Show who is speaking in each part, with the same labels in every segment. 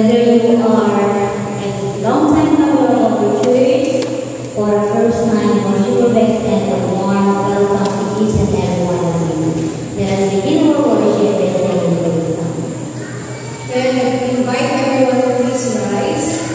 Speaker 1: Whether you are a long time member of the church or a first time worshiper, extend a warm welcome to each and every one of you. Let us begin our worship by singing those songs.
Speaker 2: Then I invite everyone to please rise.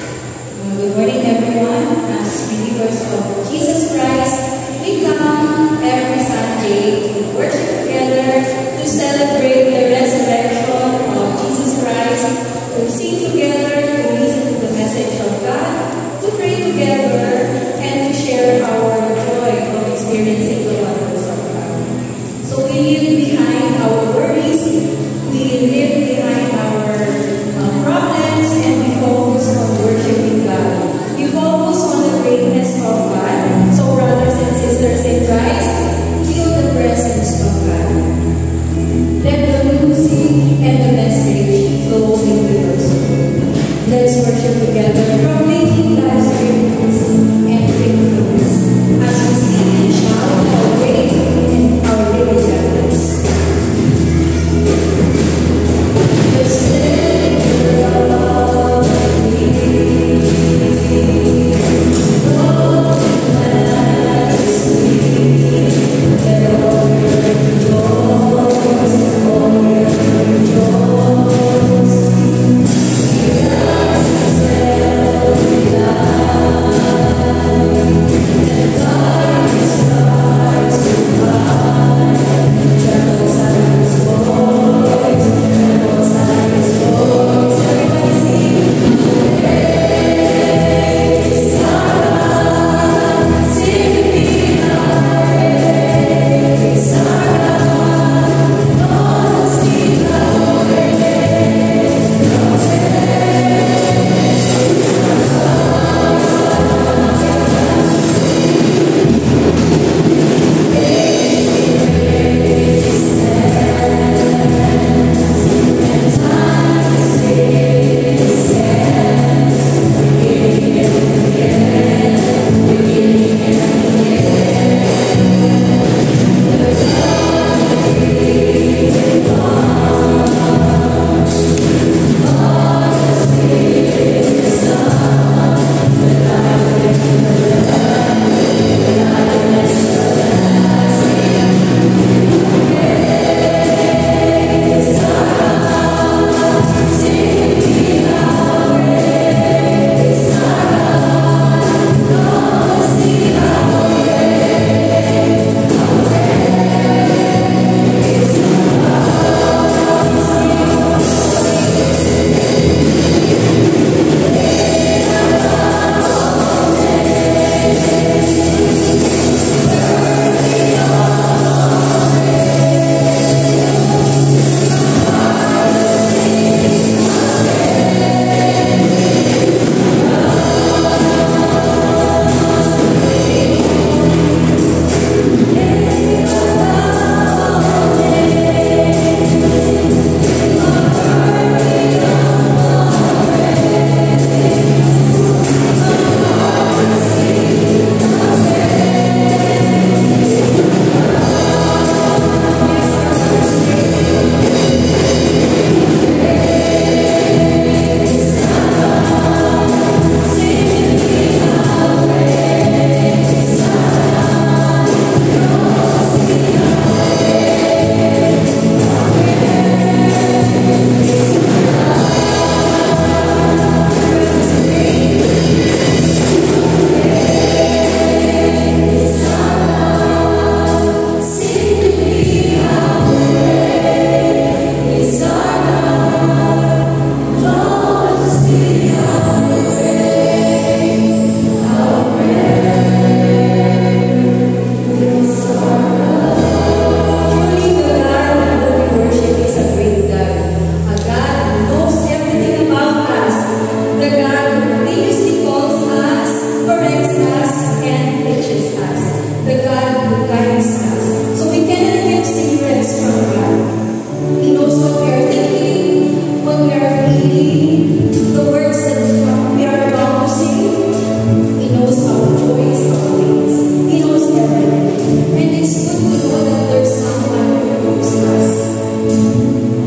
Speaker 2: Good morning, everyone. As believers of Jesus Christ, we come every Sunday to worship together, to celebrate the resurrection of Jesus Christ, to sing together, to listen to the message of God, to pray together, and to share our joy of experiencing the wonders of God. So we leave behind our worries, we leave behind our problems, and we focus on worshiping God. We focus on the greatness of God. So brothers and sisters in Christ, feel the presence of God. Let the music and the message flow into your soul. Let's worship together, proclaiming God's greatness and faithfulness as we sing and shout our way and our diligence. Let's let love be. Lord, majesty, let all rejoice, all rejoice.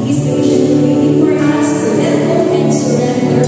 Speaker 2: He's patiently waiting for us to let go and surrender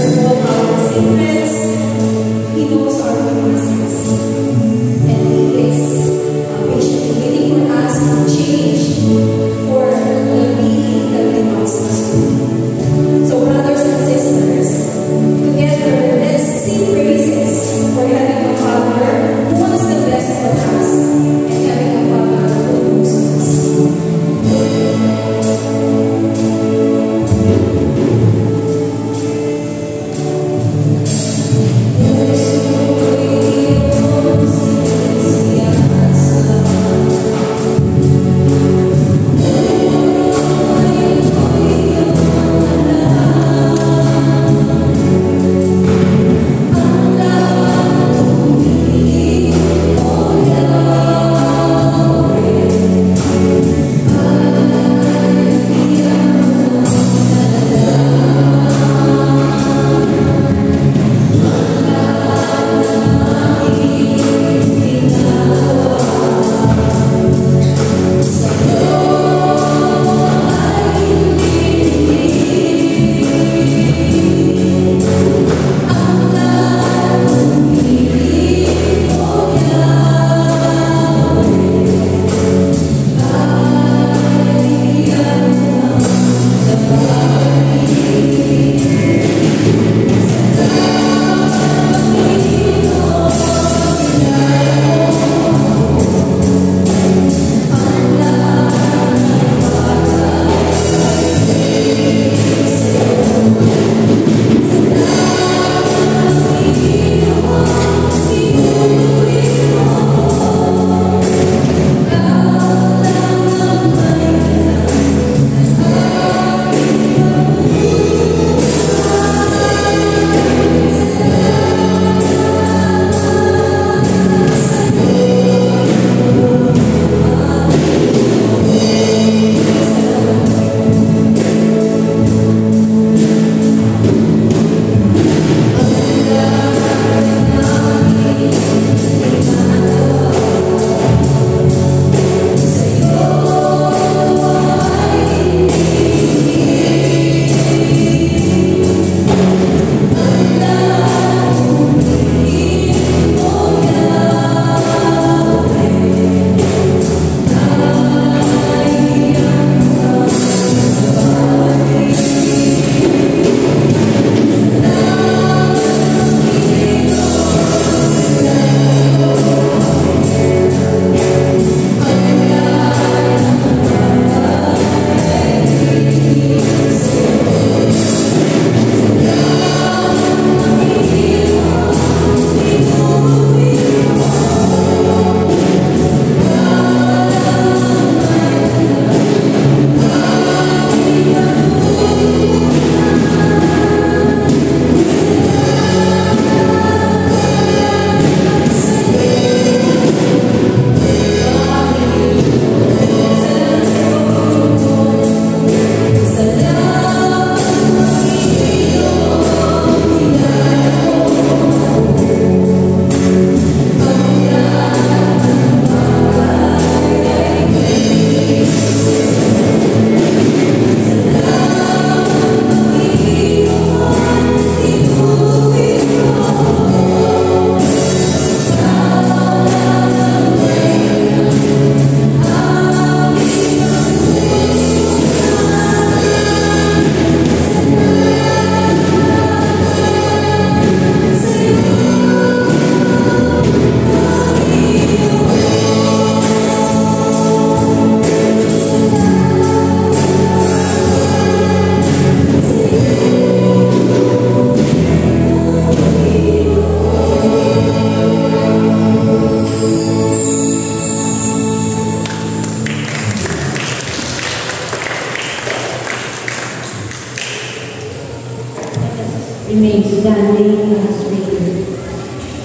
Speaker 1: remain standing as we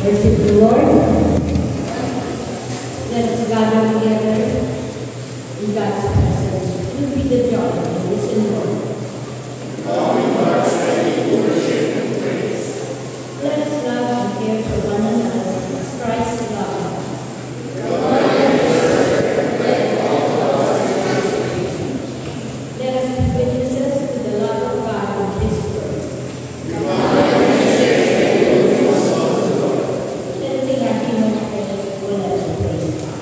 Speaker 1: worship the Lord. Let us gather together in God's presence. Will be the joy of this Lord. Let us love and care for one another as Christ loved us. Let us be witnesses to the love of God in this world. Let us sing our hymn of praise. Let us praise God.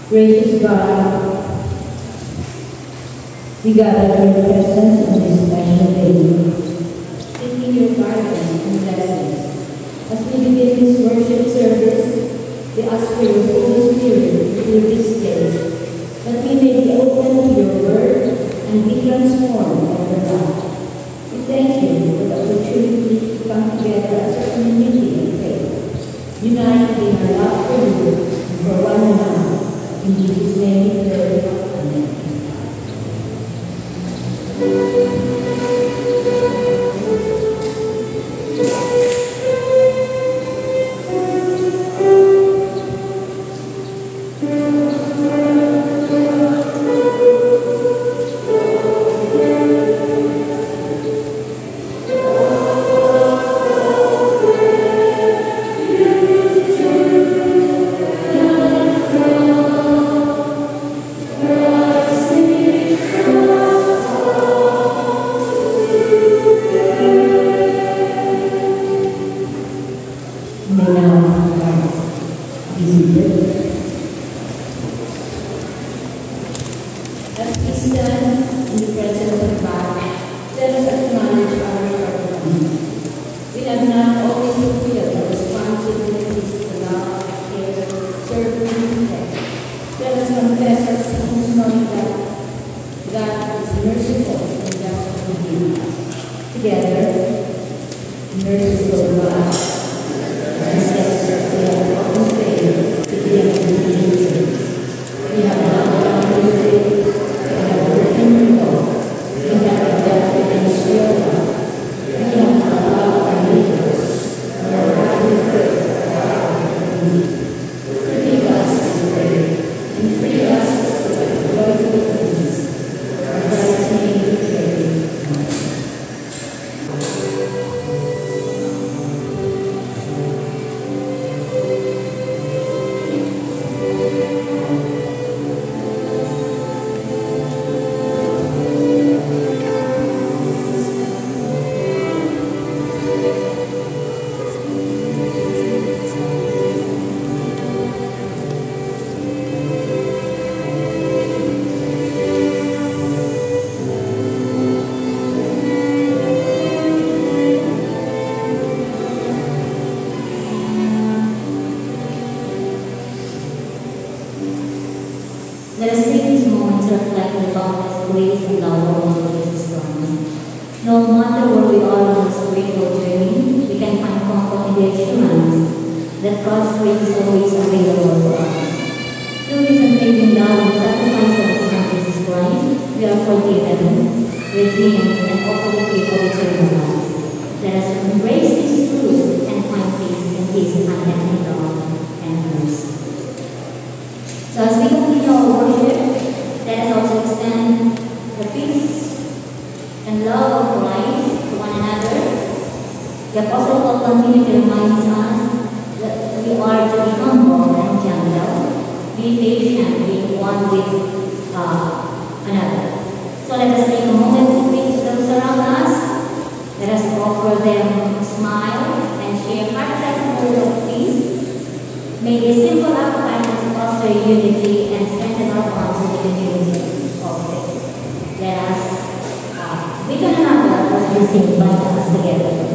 Speaker 1: Gracious God, we gather in your presence on this special day, seeking your guidance and blessings. As we begin this worship service, we ask for your Holy Spirit through this day, that we may be open to your word and be transformed by your love. We thank you for the opportunity to come together as a community in faith, united in our love for you and for one another. In Jesus' name we pray. Amen. Let us take these moments to reflect on the boundless grace and love of our Lord Jesus Christ. No matter where we are on this grateful journey, we can find comfort in the extreme God's grace is always available to us. Through His unfailing love and sacrifice of His Son Jesus Christ, we are forgiven, redeemed, and offered the gift of eternal life. Let us embrace this truth and find peace in His unending love and mercy. So as we continue our worship, let us also extend the peace and love of Christ to one another. The Apostle Paul continues to remind us that we are to be humble and gentle, be patient, being one with another. So let us take a moment to greet those around us. Let us offer them a smile and share heartfelt words of peace. May this simple act of kindness foster unity and strengthen our bonds in the community of faith. Let us greet one another as we sing Bind Us Together.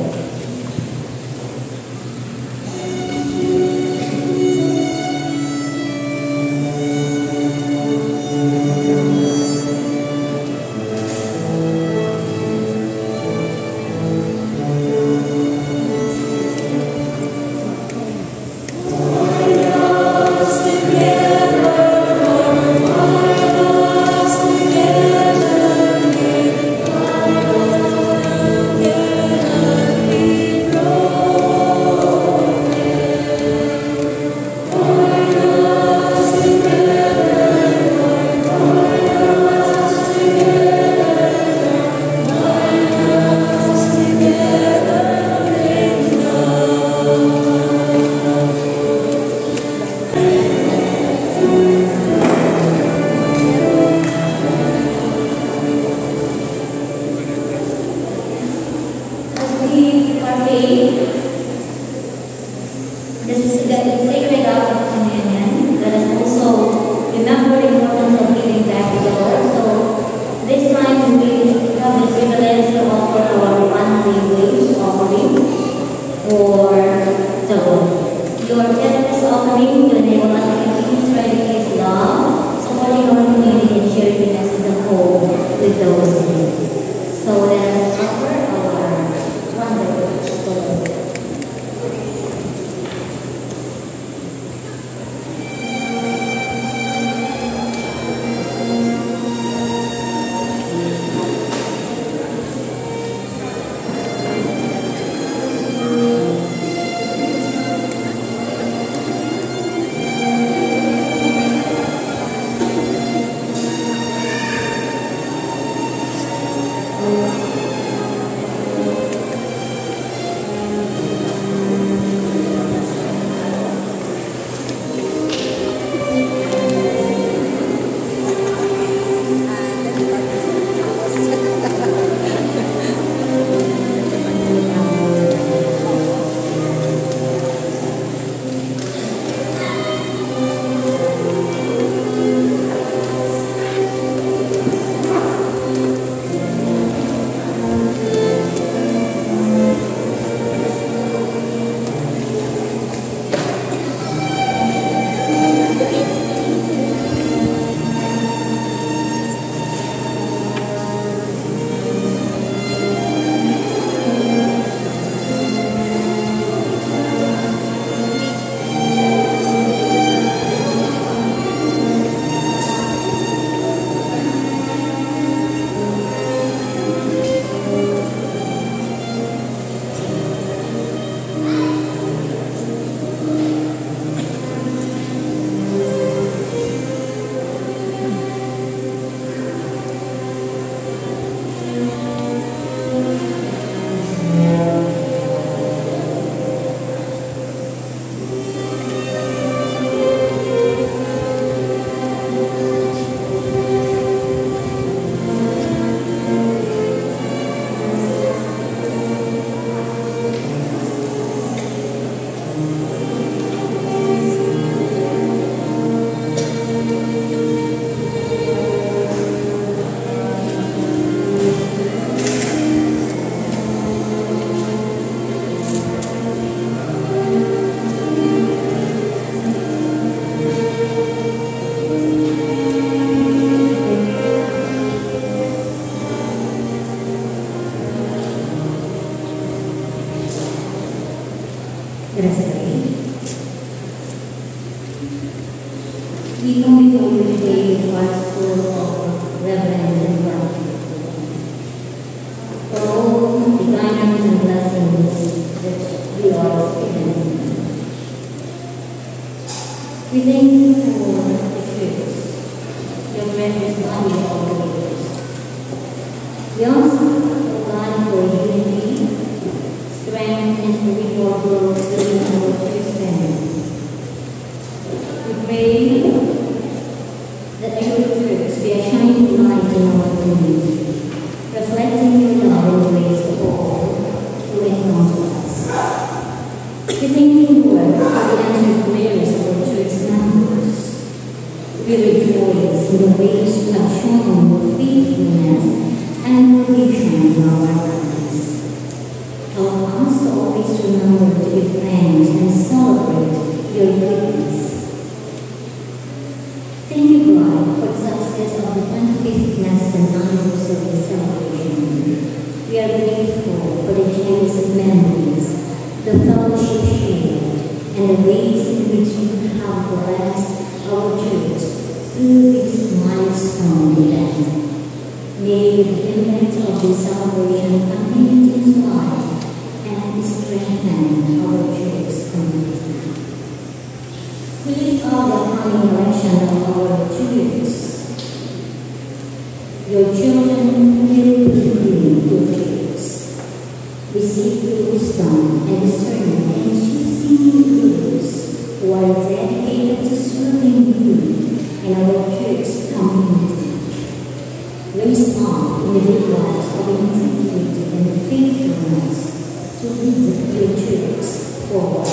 Speaker 1: We come before you today with hearts full of reverence and gratitude for all the guidance and blessings that you are experiencing. We thank you for the truth, your precious body of believers. We ask, O God, for unity, strength, and spiritual growth within our church family. We pray that your church be a shining light in our community, reflecting your love and grace to all who encounter us. We thank you, Lord, for the answered prayers of our church members. We rejoice in the ways you have shown your faithfulness and provision in our lives. Help us to always remember to give thanks and celebrate your goodness. Thank you, God, for the success of the 25th Mass and anniversary celebration. We are grateful for the generous memories, the fellowship shared, and the ways in which you have blessed our church through this milestone event. May the impact of this celebration continue to inspire and strengthen our church community. We lift up the coming election of our church. Your children will be good church. We seek your wisdom and discernment in choosing leaders who are dedicated to serving you and our church community. Raise up individuals of integrity and faithfulness to lead your church forward.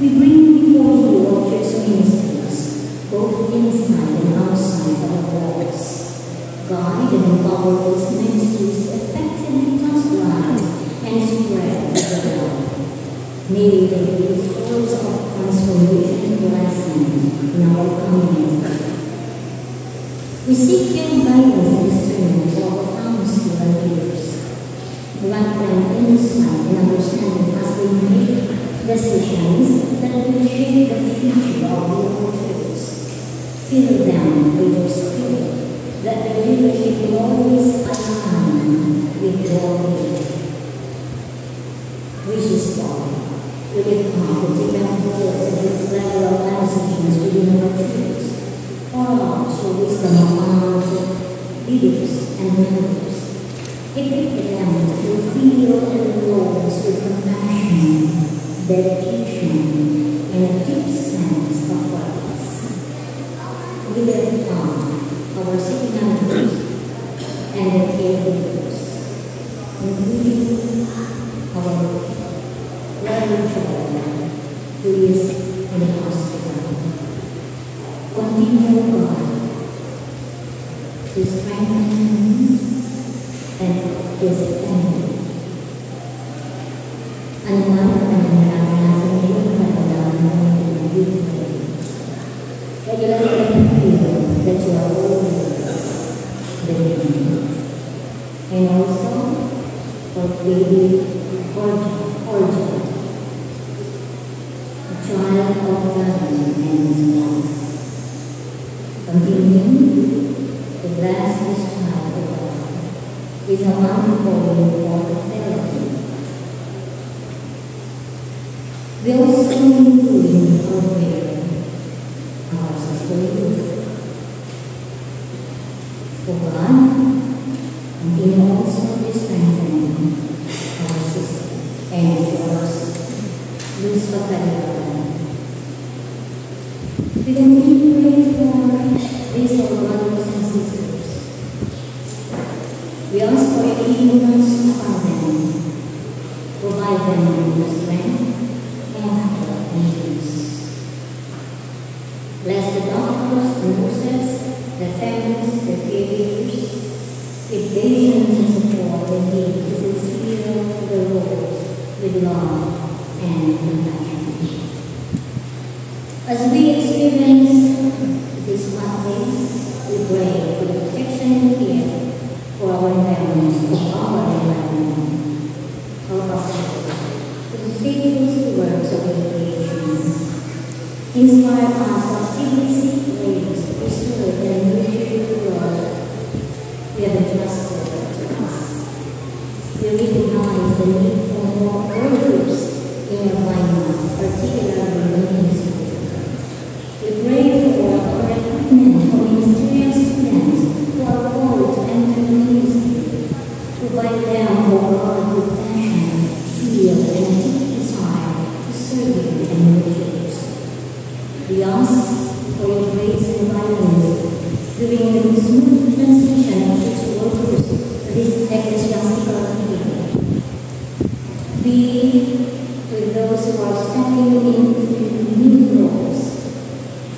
Speaker 1: We bring before you our church ministries, both inside and outside our walls. Guide and empower those ministries to effectively touch lives and spread the love. May they be the source of transformation and blessing in our community. We seek your guidance and discernment for our council and leaders. Grant them insight and understanding as they make decisions that will shape the future of your church. Fill them with your spirit, that their leadership will always align with your will. Gracious God, we lift up the different boards and its level of organizations within our church. Pour out your wisdom among our leaders and members. Equip them to fulfill their roles with compassion, dedication, and a deep sense of purpose. We lift up our city members and their caregivers, including our Reverend Father, who is in the hospital. Continue, God, to strengthen him and his family. Anuman ang naranasan niyo pada dalam hidup ini. Kaya feel that you are always with me. And also for baby Orja, a child of God and his wife. Continue to bless this child of God with a wonderful therapy. We also include our prayer, our sisterhood. For God, continue also to strengthen our sister and yours, Luz Pagkalipan. We continue to pray for these our brothers and sisters. We ask for your healing mercy upon them, provide them with strength, and peace. Bless the doctors, the nurses, the families, the caregivers, with patience and support they need to fulfill the roles with love and compassion. As we experience these holidays, we pray for the protection and care for our environment, for our environment. Help us to be faithful stewards of your creation. Inspire us actively seek ways to restore and nurture the world we have entrusted to us. We recognize the need for more workers in your lineup, particularly in ministry. We pray for recruitment for ministerial students who are called to enter the ministry. Provide them for God with passion, zeal, and a deep desire to serve you and your church. We ask for your grace and guidance during the smooth transition of church workers to this ecclesiastical period. Be with those who are stepping into new roles,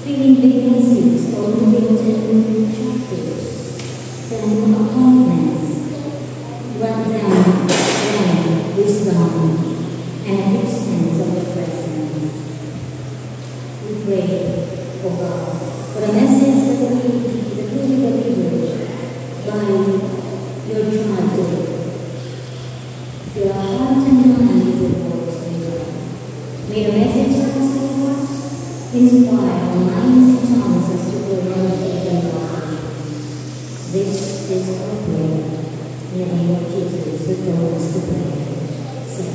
Speaker 1: filling vacancies or moving to new chapters, to new appointments. Grant them strength, wisdom, and a good sense of your presence. We pray, O God, for the message that we will be delivered by your child today. Fill our heart and mind with your words, O God. May the message that was delivered inspire our minds and tongues as to the run of faith and God. This is our prayer. In the name of Jesus, who told us to pray. Say,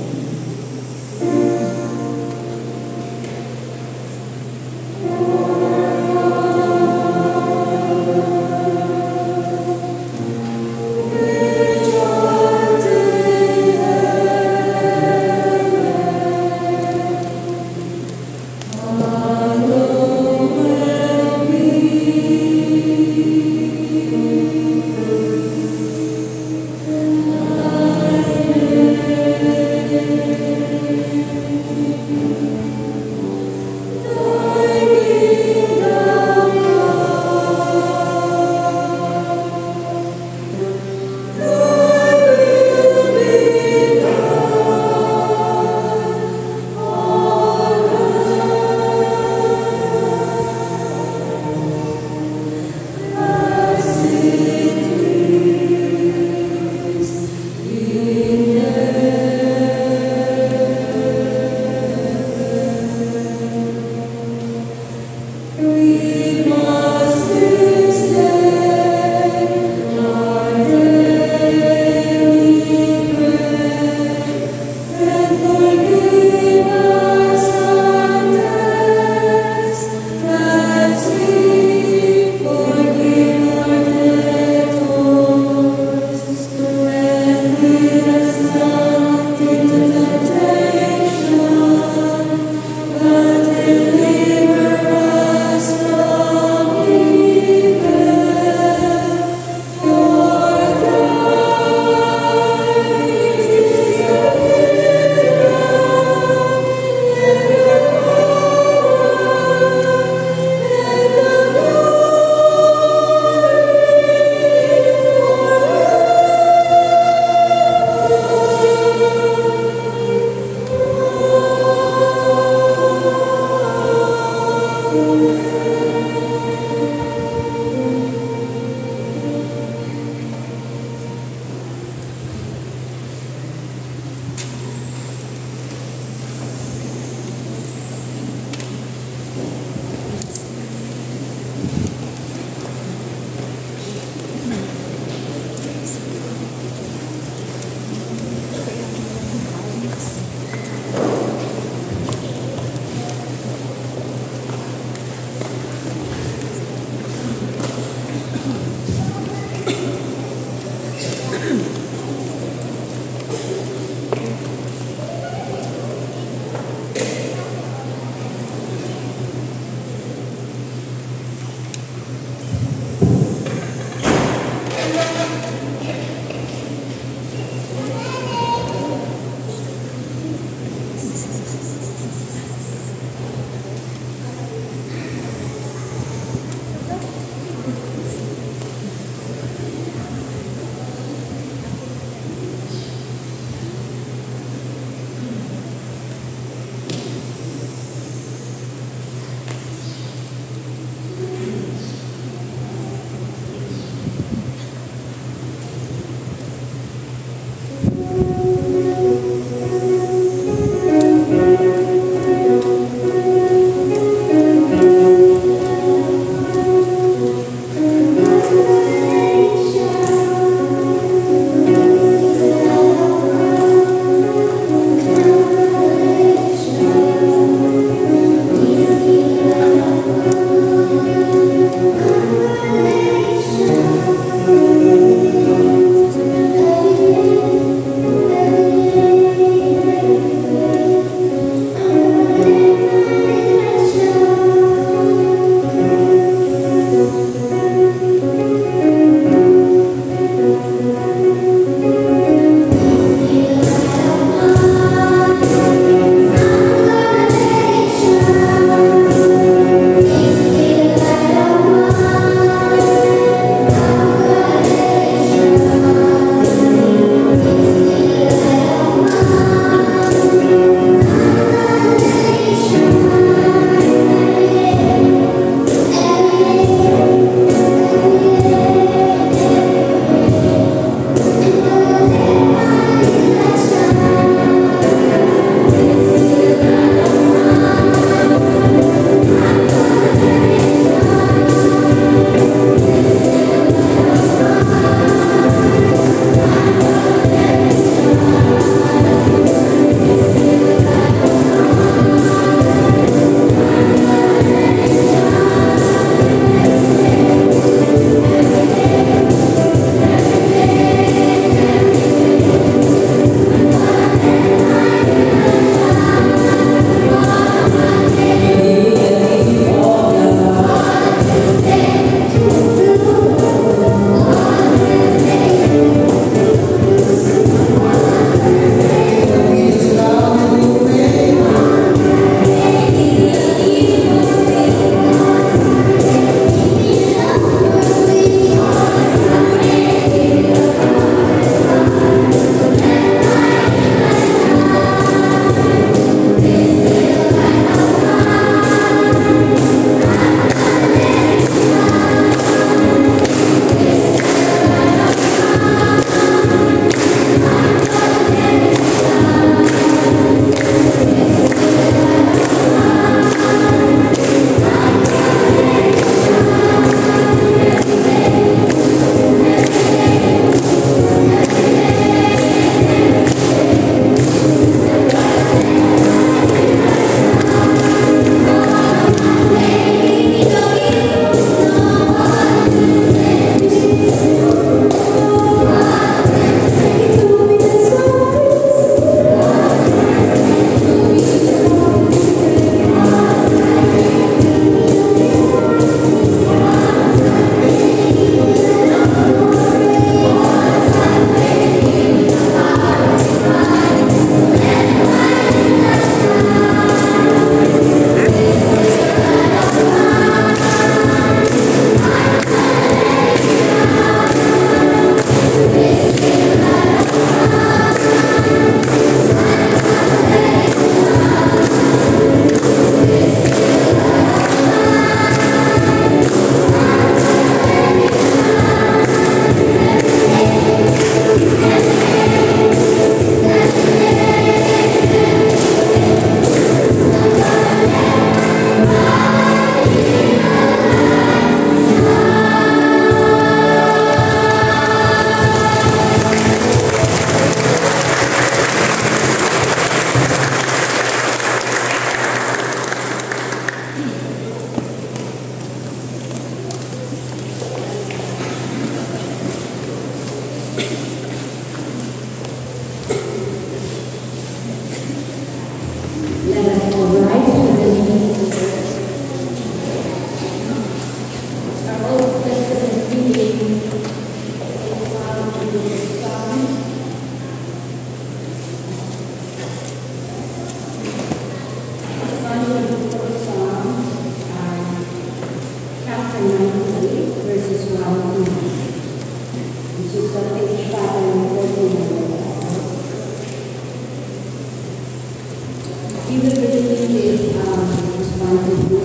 Speaker 1: We will begin with verse 1 to 2.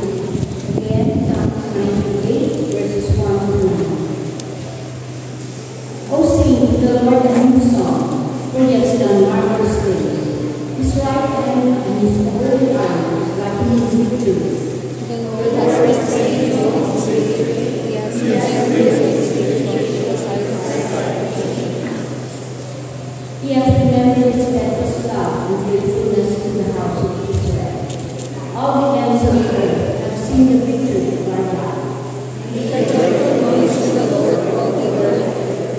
Speaker 1: Again, Psalm 98, verses 1 to 9. O sing to the Lord a new song, for he has done marvelous things. His right hand and his holy arm like his victories.
Speaker 2: The Lord has been saved of his victory. He has remembered his victory beside
Speaker 1: He has remembered his steadfast love and faithfulness to the house of Israel. All the ends of the earth have seen the victory of our God.
Speaker 2: Make a joyful noise to the Lord, all the earth.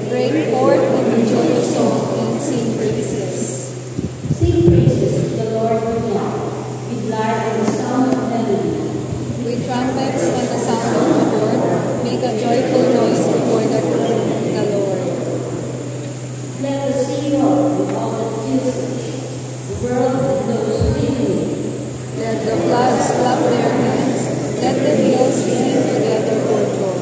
Speaker 2: Break forth in a joyous song and sing praises.
Speaker 1: Sing praises to the Lord with God, with lyre and the sound of melody.
Speaker 2: With trumpets and the sound of the Lord, make a joyful noise before the Lord.
Speaker 1: Let the sea roar with all that fills it, the world and those who live in it.
Speaker 2: Let the floods clap their hands. Let the hills sing together for joy.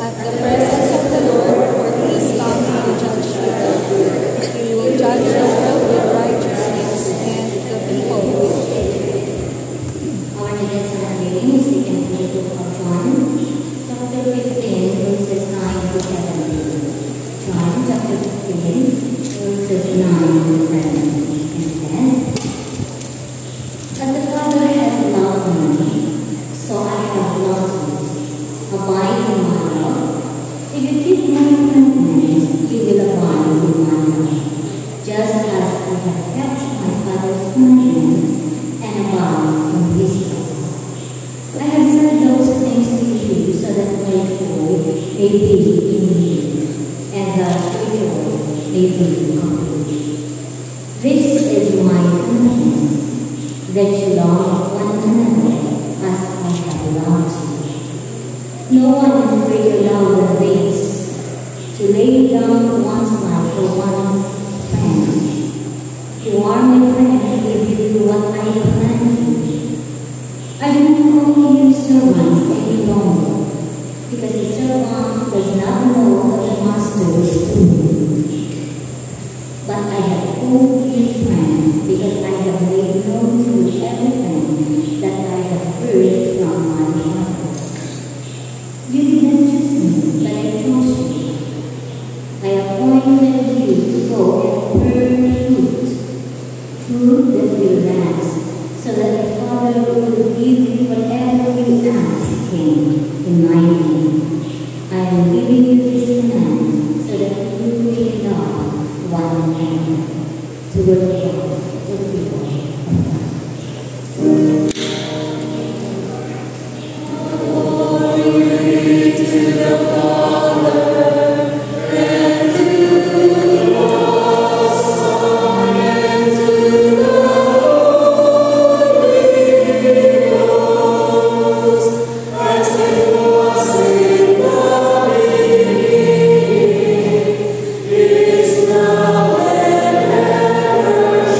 Speaker 2: At the presence of the Lord, for he is come to judge the world. He will judge the world with righteousness and the people with faith.
Speaker 1: Our next reading is taken from the book of John, chapter 15, verses 9 to 17. John chapter 15, verses 9 to 17. It says, As the Father has loved me, so I have loved you. Abide in my love. If you keep my commandments, you will abide in my love. Just as I have kept my Father's commandments and abide in his love. I have said those things to you so that my joy may be in you, and that your joy may be complete. This is my commandment, that you love one another as I have loved you. No one has greater love than this, to lay down one's life for one's friends. You are my friend if you do what I command you. I do not call you servants any longer, because a servant does not know what the master is doing. But I have called you friends, because I have made known to you everything that I have heard from my Father. You did not choose me, but I chose you. I appointed you to go and bear fruit that will last, so that the Father will give you whatever you ask Him in my name. I am giving you this command, so that you may love one another. To the Lord, to the people of God.
Speaker 3: Is now and ever.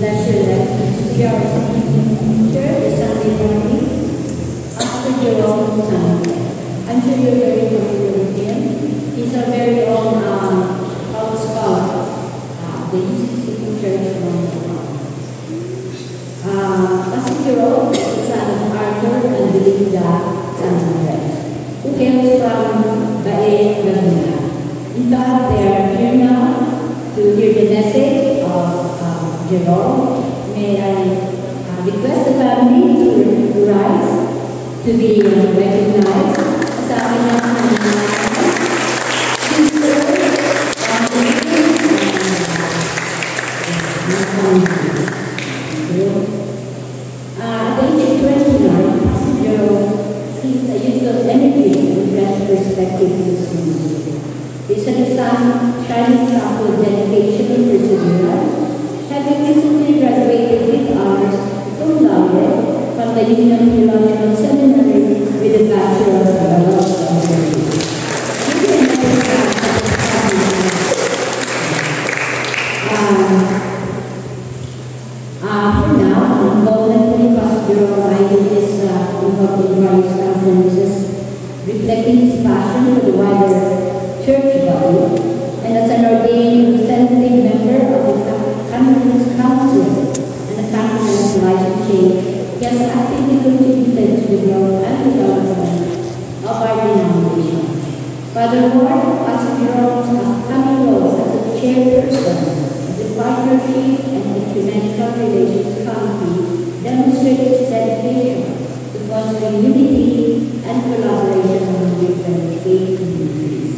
Speaker 1: bless your lessons. We are teacher, the Sunday morning, Pastor Jerome Sunday. I'm sure you're very familiar with him. He's a very own scholar. The UCC Church of Pastor Jerome is the son of Arthur and Belinda Sanchez, who hails from Bae, Laguna. In fact, they are here now to hear the message of Jerome. May I request the family to rise to be recognized as our at the age of 29, Pastor Jerome sees a youth of energy and fresh perspective in his ministry. He's a son shining example of dedication and perseverance, having recently graduated with honors cum laude from the Union Theological Seminary with a Bachelor of Theology. For now, involvement Pastor Jerome is involved in various conferences, reflecting his passion for the wider church body, and as an ordained representative member of the Conference Council and the Conference Licensing, he has actively contributed to the growth and development of our denomination. Furthermore, Pastor Jerome's upcoming role as a chairperson of the Partnership and Ecumenical Relations Committee demonstrates dedication to fostering unity and collaboration among different faith communities.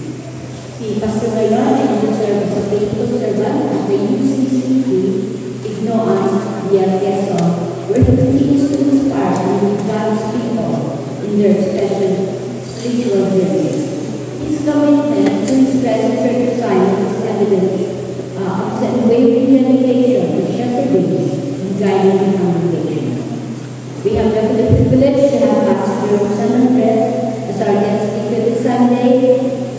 Speaker 1: Si Pastor Mayon is to serve as a faithful servant at the UCCP, Ignoan, Diaqueso, where he continues to inspire and lead God's people in their special spiritual journey. His commitment to his present church assignment is evident of his unwavering dedication to shepherding and guiding the congregation. We have the privilege to have Pastor Jerome Sanchez as our guest speaker this Sunday.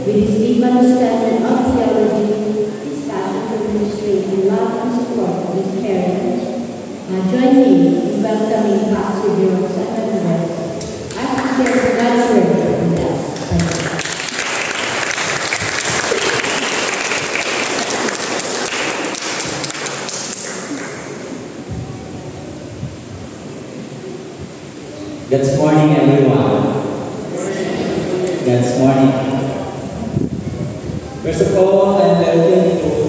Speaker 1: With his deep understanding of theology, his passion for ministry, and love and support of his parents, join me in welcoming Pastor Jerome Sanchez as he shares God's word with us.
Speaker 3: Good morning, everyone. Good morning. First of all, I'm very thankful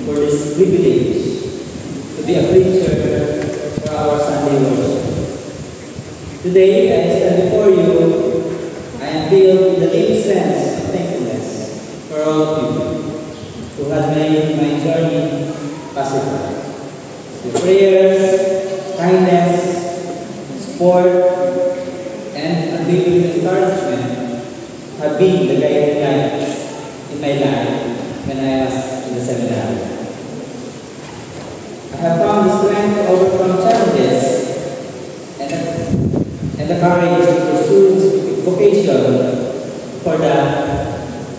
Speaker 3: for this privilege to be a preacher for our Sunday worship. Today, I stand before you, I am filled with a deep sense of thankfulness for all of you who have made my journey possible. Your prayers, kindness, support, and unwavering encouragement have been the guiding light in my life when I was in the seminary. I have found the strength to overcome challenges and the courage to pursue this vocation. For that,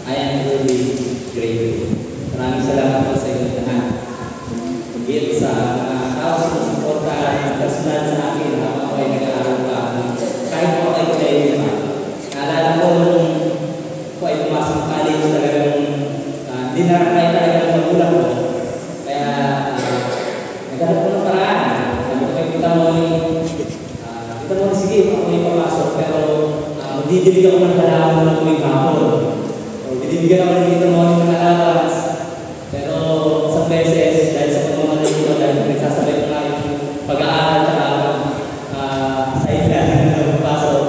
Speaker 3: I am really grateful. Maraming salamat po sa inyo lahat. Higit sa tao sinusuportahan, personal sa akin habang ako ay nag-aaral pa. Kahit po ako ay pa. Naalala ko nung ako ay pumasok college, talagang hindi narakay talaga ng magulang ko. Kaya naghanap ko ng paraan. Sabi ko kay Tita Moni, sige, ako ay papasok. Pero magdidilig ako ng halaman ng tuwing hapon. Didibigyan ako ng Tita Moni ng allowance. Pero sa beses, dahil sa pagmamalit ko, dahil nagsasabay ko nga yung pag-aaral sa sideline na papasok,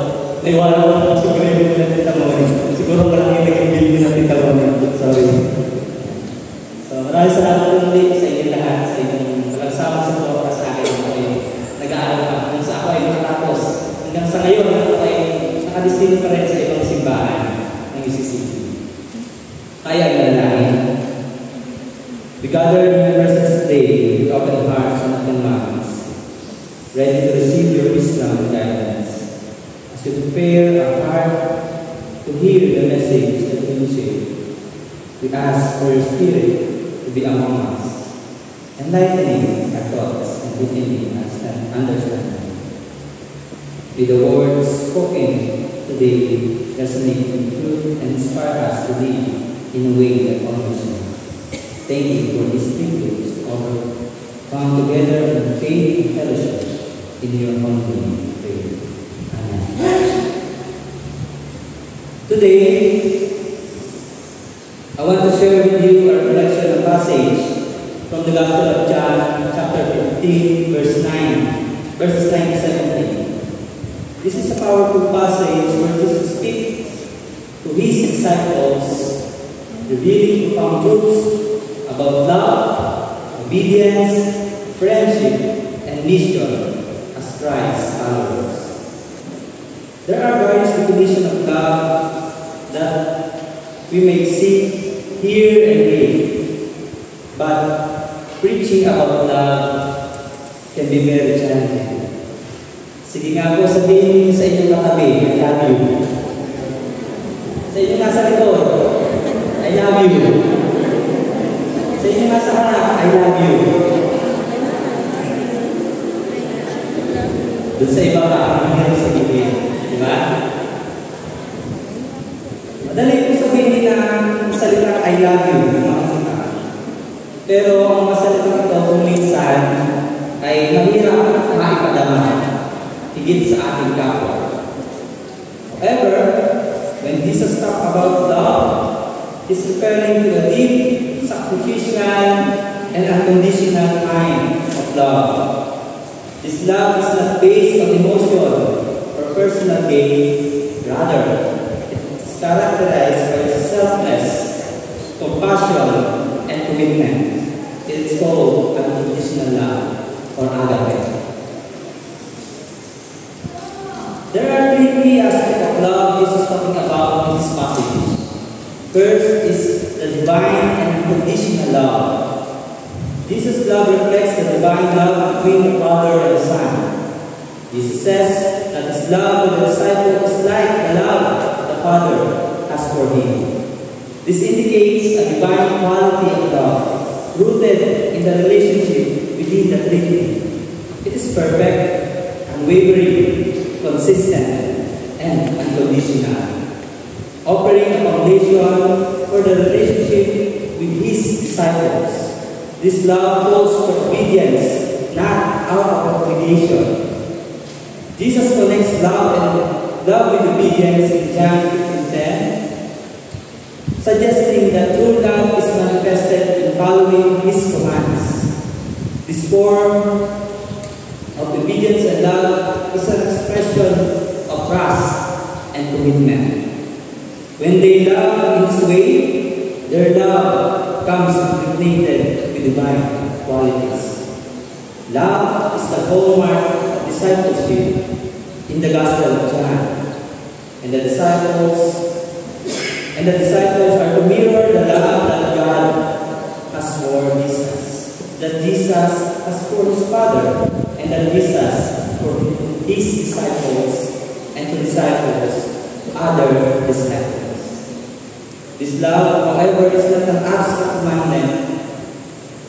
Speaker 3: naiwala ko ng siguro ng Tita Moni. Siguro maraming naging bilhin ng Tita Moni. Sorry. So, maraming salamat ulit sa inyo lahat, sa inyong pag-agsama sa mga sa akin. Ako ay nag-aaral pa. Hanggang sa ako ay nakatapos. Hanggang sa ngayon, ako ay nakadistinto pa rin sa ibang simbahan ng UCCP. Kaya ang lalaki. We gather members today with open hearts and open minds, ready to receive your wisdom and guidance. As we prepare our heart to hear the message that you share, we ask for your Spirit to be among us, enlightening our thoughts deepening understanding. May the words spoken today resonate in truth and inspire us to live in a way that honors you. Thank you for this privilege to come together in faith and fellowship in your holy faith. Amen. Today, I want to share with you a reflection of passage from the Gospel of John, chapter 15, verses 9 to 17. This is a powerful passage where Jesus speaks to his disciples, revealing profound truths about love, obedience, friendship, and mission as Christ's followers. There are various definitions of love that we may see, hear, and read, but preaching about love can be very challenging. Sige nga po, sabihin niyo sa inyong katabi, I love you. Sa inyong nasa likod, I love you. Sa inyong nasa harap, I love you. Doon sa iba pa, ang hirap sabihin. Diba? Madali po sabihin na salitang I love you, makikita. Pero ang masalitang ito kung minsan ay mahirap maipadama higit sa ating kapwa. However, when Jesus talks about love, he's referring to a deep, sacrificial, and unconditional kind of love. This love is not based on emotion or personal gain, rather, it's characterized by selfless, compassion, and commitment. It is called unconditional love or agape. There are three key aspects of love Jesus is talking about in this passage. First is the divine and unconditional love. Jesus' love reflects the divine love between the Father and the Son. Jesus says that his love for the disciple is like the love the Father has for him. This indicates a divine quality of love, rooted in the relationship within the Trinity. It is perfect, unwavering, consistent, and unconditional, offering a foundation for the relationship with his disciples. This love calls for obedience, not out of obligation. Jesus connects love with obedience in John 15:10, suggesting that true love is manifested in following his commands. This form of obedience and love is an expression of trust and commitment. When they love in this way, their love comes impregnated with divine qualities. Love is the hallmark of discipleship in the Gospel of John, and the disciples are to mirror the love that God has for Jesus, that Jesus has for his Father, and that Jesus for his disciples and to disciples other disciples. This love, however, is not an abstract commandment,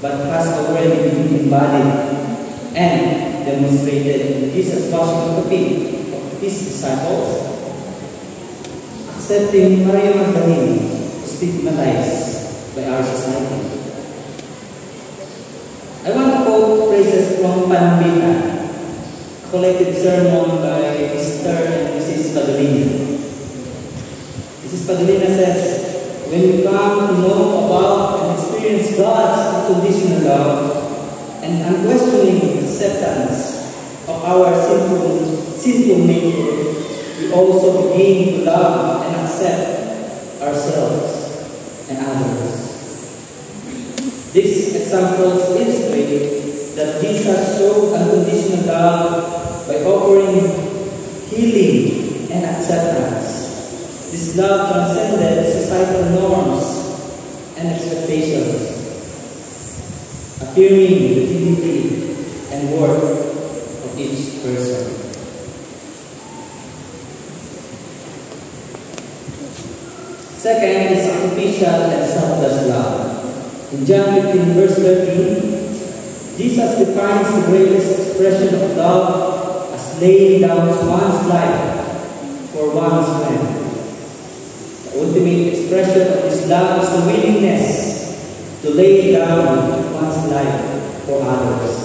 Speaker 3: but has already been embodied and demonstrated in Jesus' washing of the feet of his disciples, accepting Maria Magdalene, stigmatized by our society. I want to quote phrases from Panambitan, a collected sermon by Mr. and Mrs. Padolina. Mrs. Padolina says, when we come to know about and experience God's unconditional love and unquestioning acceptance of our sinful nature, we also begin to love and accept ourselves and others. These examples illustrate that Jesus showed unconditional love by offering healing and acceptance. This love transcended societal norms and expectations, affirming the dignity and worth of each person. Second is sacrificial and selfless love. In John 15, verse 13, Jesus defines the greatest expression of love as laying down one's life for one's friend. The ultimate expression of this love is the willingness to lay down one's life for others.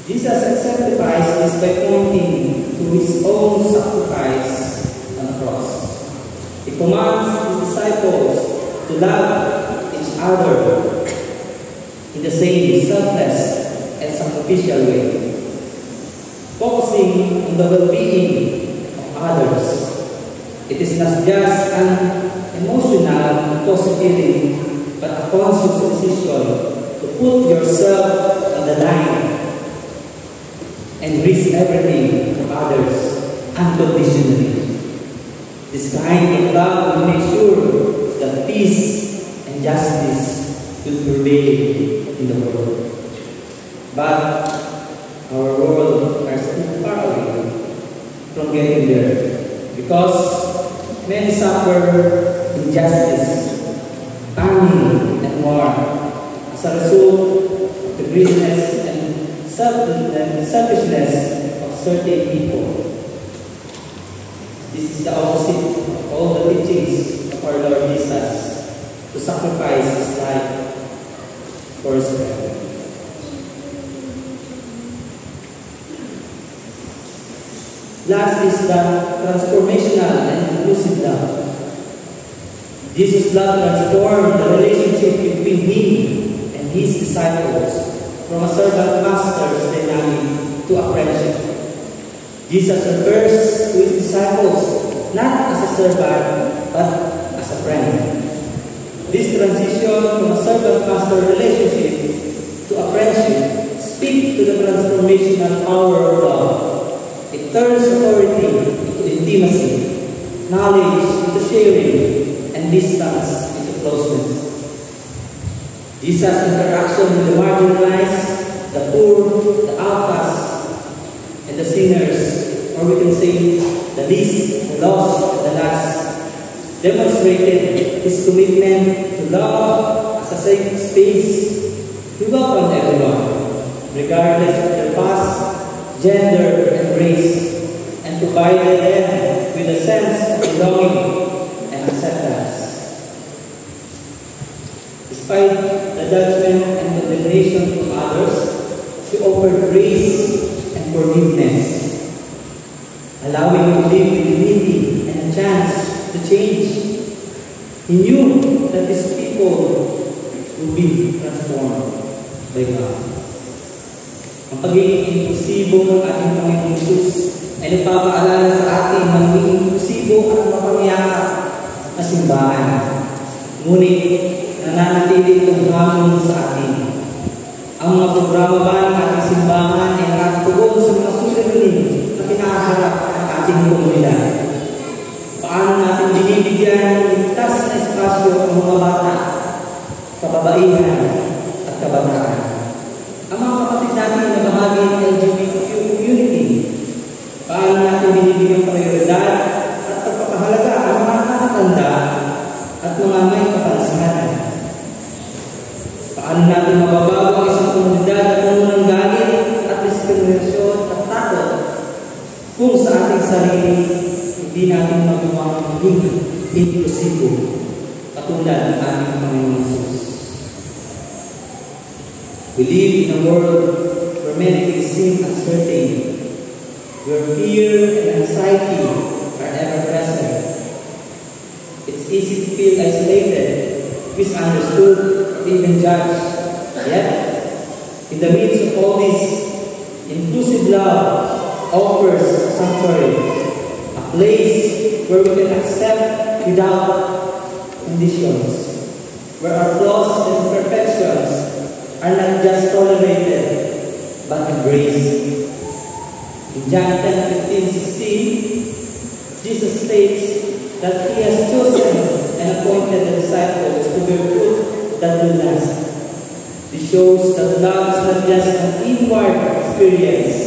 Speaker 3: Jesus exemplifies this by pointing to his own sacrifice on the cross. He commands his disciples to love each other in the same selfless and sacrificial way, focusing on the well-being of others. It is not just an emotional tossed feeling, but a conscious decision to put yourself on the line and risk everything for others unconditionally. This kind of love will make sure that peace and justice will prevail in the world. But our world are still far away from getting there because many suffer injustice, famine, and war as a result of the greediness and selfishness of certain people. This is the opposite of all the teachings of our Lord Jesus to sacrifice his life for his friend. Last is the transformational and inclusive love. Jesus' love transformed the relationship between him and his disciples from a servant-master's dynamic to a friendship. Jesus refers to his disciples not as a servant, but as a friend. This transition from a servant-master relationship to a friendship speaks to the transformational power of love. It turns authority into intimacy, knowledge into sharing, and distance into closeness. Jesus' interaction with the marginalized, the poor, the outcasts, and the sinners, or we can say the least, the lost, and the last, demonstrated his commitment to love as a safe space. He welcomed everyone, regardless of their past, gender, and race, and provided them with a sense of belonging and acceptance. Despite the judgment and condemnation from others, he offered grace and forgiveness, allowing to live with dignity and a chance to change. He knew that his people would be transformed by God. Ang pagiging inklusibo ng ating Panginoong Hesus ay nagpapaalala sa atin ng magiging inklusibo at mapangiyakap na simbahan. Ngunit nananatili itong hamon sa atin. Ang mga programa ba ng ating simbahan ay nakatugon sa mga suliranin na kinakaharap ng ating komunidad? Paano natin binibigyan ng ligtas na espasyo ang mga bata, kababaihan, at kabataan? Ang mga kapatid natin na bahagi ng LGBTQ community, paano natin binibigyan prioridad at pagpapahalaga ang mga nakakatanda at mga may kapansanan? Paano natin mababago ang isang komunidad na puno ng galit at diskriminasyon at takot kung sa ating sarili hindi natin magawang maging inklusibo katulad ng ating Panginoong Hesus? We live in a world where many things seem uncertain, where fear and anxiety are ever present. It's easy to feel isolated, misunderstood, or even judged. Yet, in the midst of all this, inclusive love offers a sanctuary, a place where we can accept without conditions, where our flaws and imperfections are not just tolerated, but embraced. In John 10:15-16, Jesus states that he has chosen and appointed the disciples to bear fruit that will last. This shows that love is not just an inward experience,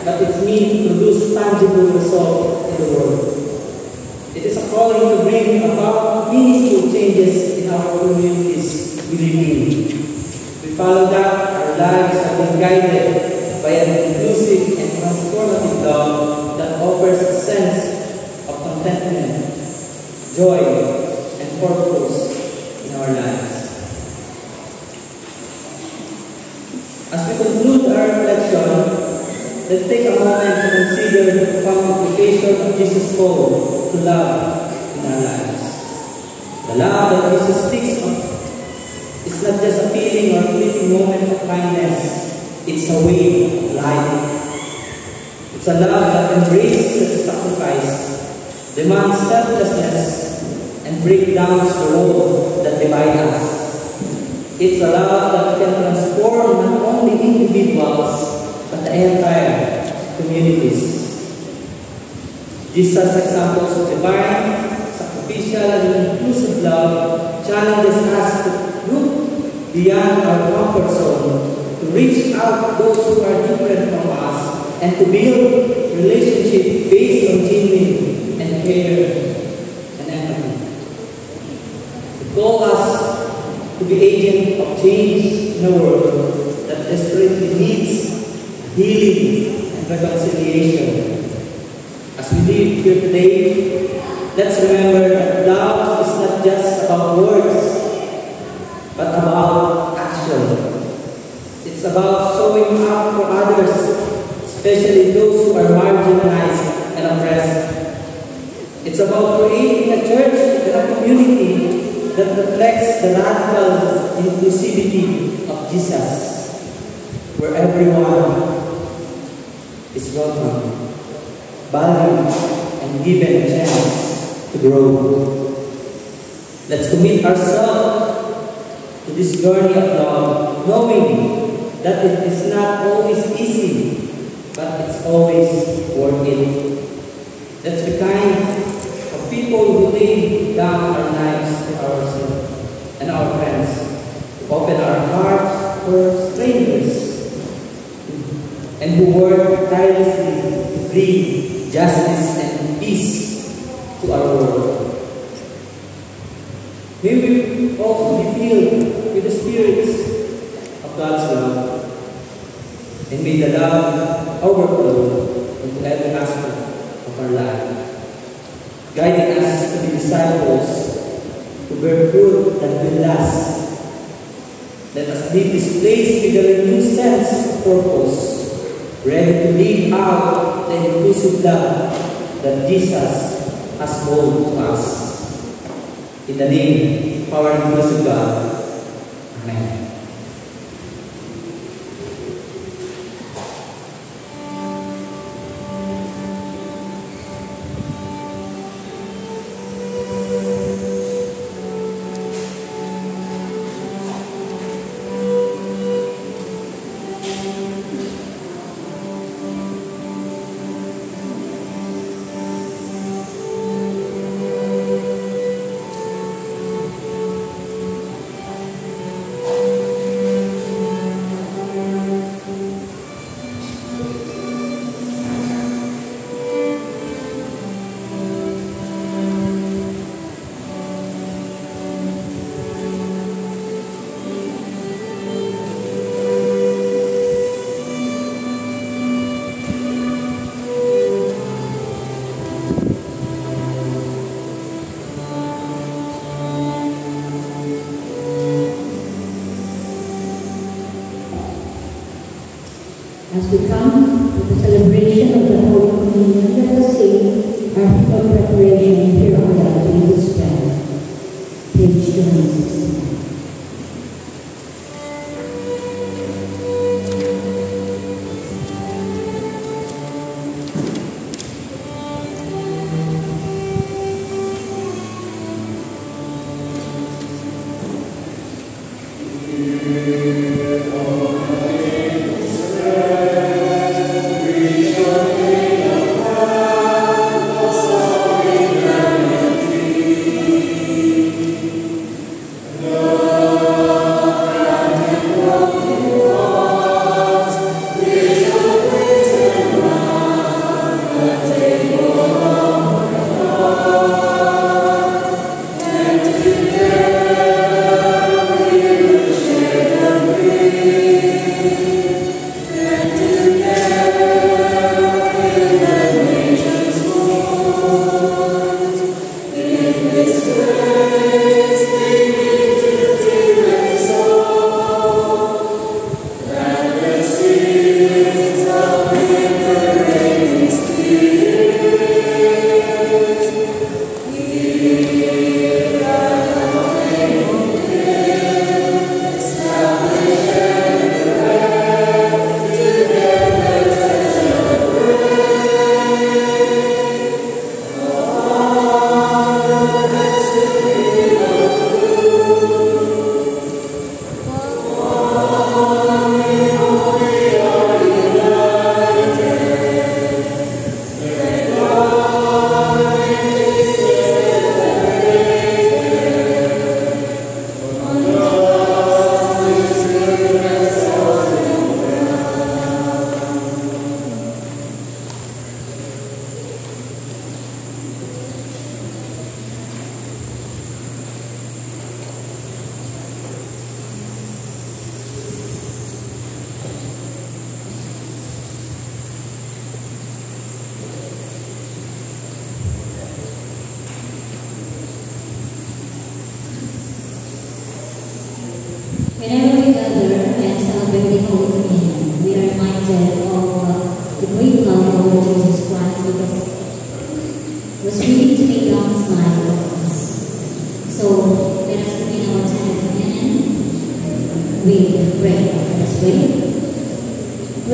Speaker 3: but it's meant to produce tangible results in the world. It is a calling to bring about meaningful changes in our communities we live in. We follow that our lives are being guided by an inclusive and transformative love that offers a sense of contentment, joy, and purpose in our lives. As we conclude our reflection, let's take a moment to consider the profound application of Jesus' call to love in our lives. The love that Jesus speaks of is not just a feeling or fleeting moment of kindness, it's a way of life. It's a love that embraces sacrifice, demands selflessness, and breaks down the walls that divide us. It's a love that can transform not only individuals, but the entire communities. Jesus' examples of divine, sacrificial, and inclusive love challenges us to look beyond our comfort zone, to reach out to those who are different from us, and to build relationships based on genuine and care and empathy. To call us to be agent of change in a world that desperately needs healing and reconciliation. As we live here today, let's remember that love is not just about words, but about action. It's about showing up for others, especially those who are marginalized and oppressed. It's about creating a church and a community that reflects the radical inclusivity of Jesus, where everyone is welcome, valued, and given a chance to grow. Let's commit ourselves to this journey of love, knowing that it is not always easy, but it's always worth it. Let's be kind of people who lay down our lives for ourselves and our friends, who open our hearts for strangers, and who work tirelessly to bring justice and peace to our world. May we also be filled with the spirits of God's love, and may the love overflow into every aspect of our life, guiding us to be disciples who bear fruit that will last. Let us leave this place with a renewed sense of purpose, ready to live out the inclusive love that Jesus has called to us. In the name of our inclusive God. Amen.
Speaker 1: As we come to the celebration of the Holy Communion, let us sing our hymn of preparation here on the Jesus Prayer, page 269.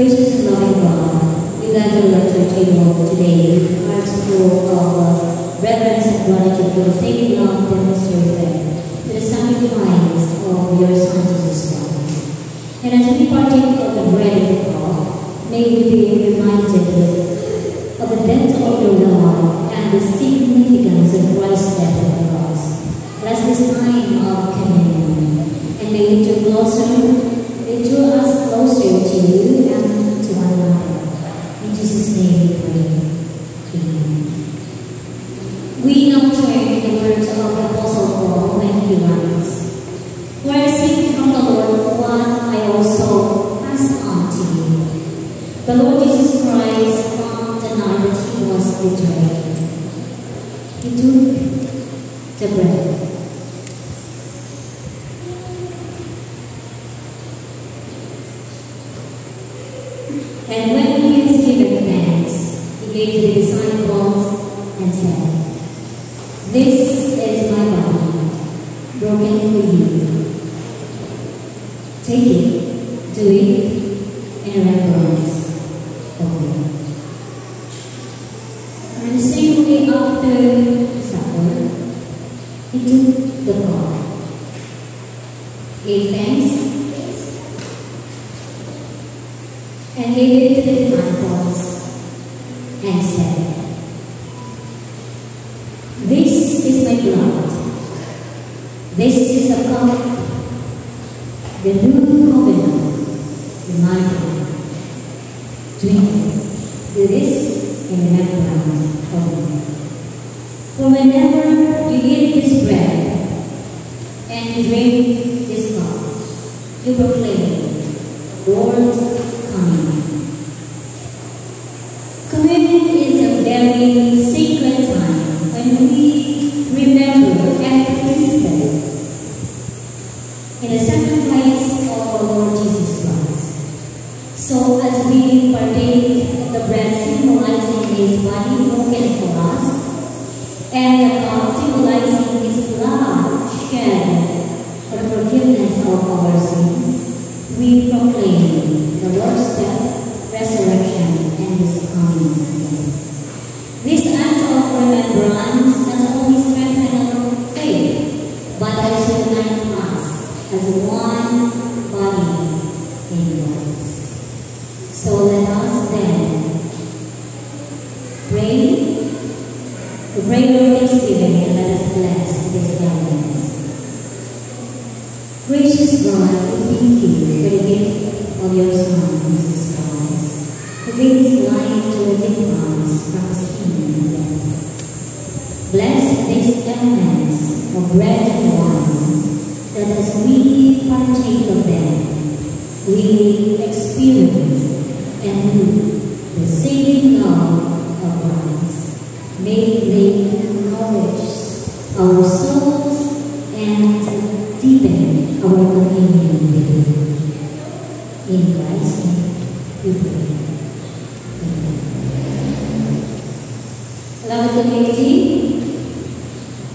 Speaker 1: Gracious and loving God, we gather at your table today with hearts full of reverence and gratitude for the saving love demonstrated to the sacrifice of your Son Jesus Christ. And as we partake of the bread and the cup, may we be reminded of the depth of your love and the significance of Christ's death on the cross. Bless this time of communion, and may it draw us closer to you and to one another. In Jesus' name we pray. Amen. We now turn to the words of the Apostle Paul when he writes, "For I received from the Lord what I also passed on to you. The Lord Jesus Christ, on the night that he was betrayed, he took the bread. And when he has given thanks, he gave to the disciples and said, 'This is my body, broken for you. Take it, do it in remembrance of me.' And the same way after supper, he took the cup, gave thanks, and gave it to the disciples and said, 'This is my blood. This is the cup, the new covenant in my blood. Drink it. Do this in remembrance of me.' For whenever you eat this bread and you drink this cup, you proclaim, 'Lord, coming.'" Communion is a very sacred time when we remember and participate in the sacrifice of our Lord Jesus Christ. So as we partake of the bread symbolizing his body broken for us, and the cup symbolizing his blood shed for the forgiveness of our sins, we proclaim the Lord's death, resurrection, and his coming again. This act of remembrance not only strengthens our faith, but also unites us as one body in Christ. So let us then pray the prayer of thanksgiving, and let us bless these elements. Gracious God, we thank you for the gift of your Son, Jesus Christ, who gave his life to redeem us from sin and death. Bless these elements of bread and wine, that as we partake of them, we experience and know the saving love of Christ. May they nourish our souls and deepen our communion with you. In Christ's name we pray. Amen. Beloved community,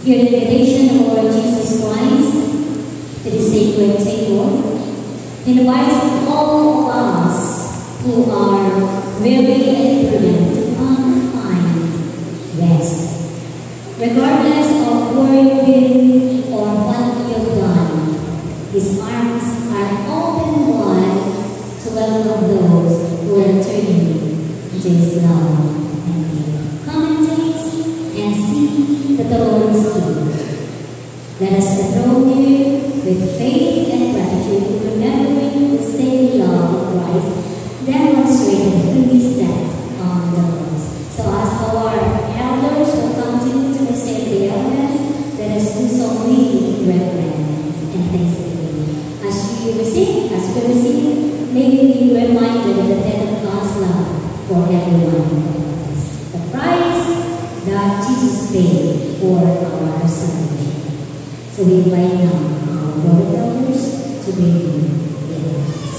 Speaker 1: hear the invitation of our Lord Jesus Christ to the sacred table, inviting all of us who are weary and burdened to come and find rest. Regardless of where you've been or what you've done, his arms are open wide to welcome those who are turning into his love and care. Come and taste and see that the Lord is good. Let us adore you with faith and gratitude, remembering the same love of Christ demonstrated through his death on the cross. So as our elders will continue to receive the elements, let us do so with reverence and thanksgiving. As we receive, may we be reminded of the death of God's love for everyone. The price that Jesus paid for our salvation. So we invite now our brother elders to bring the elements.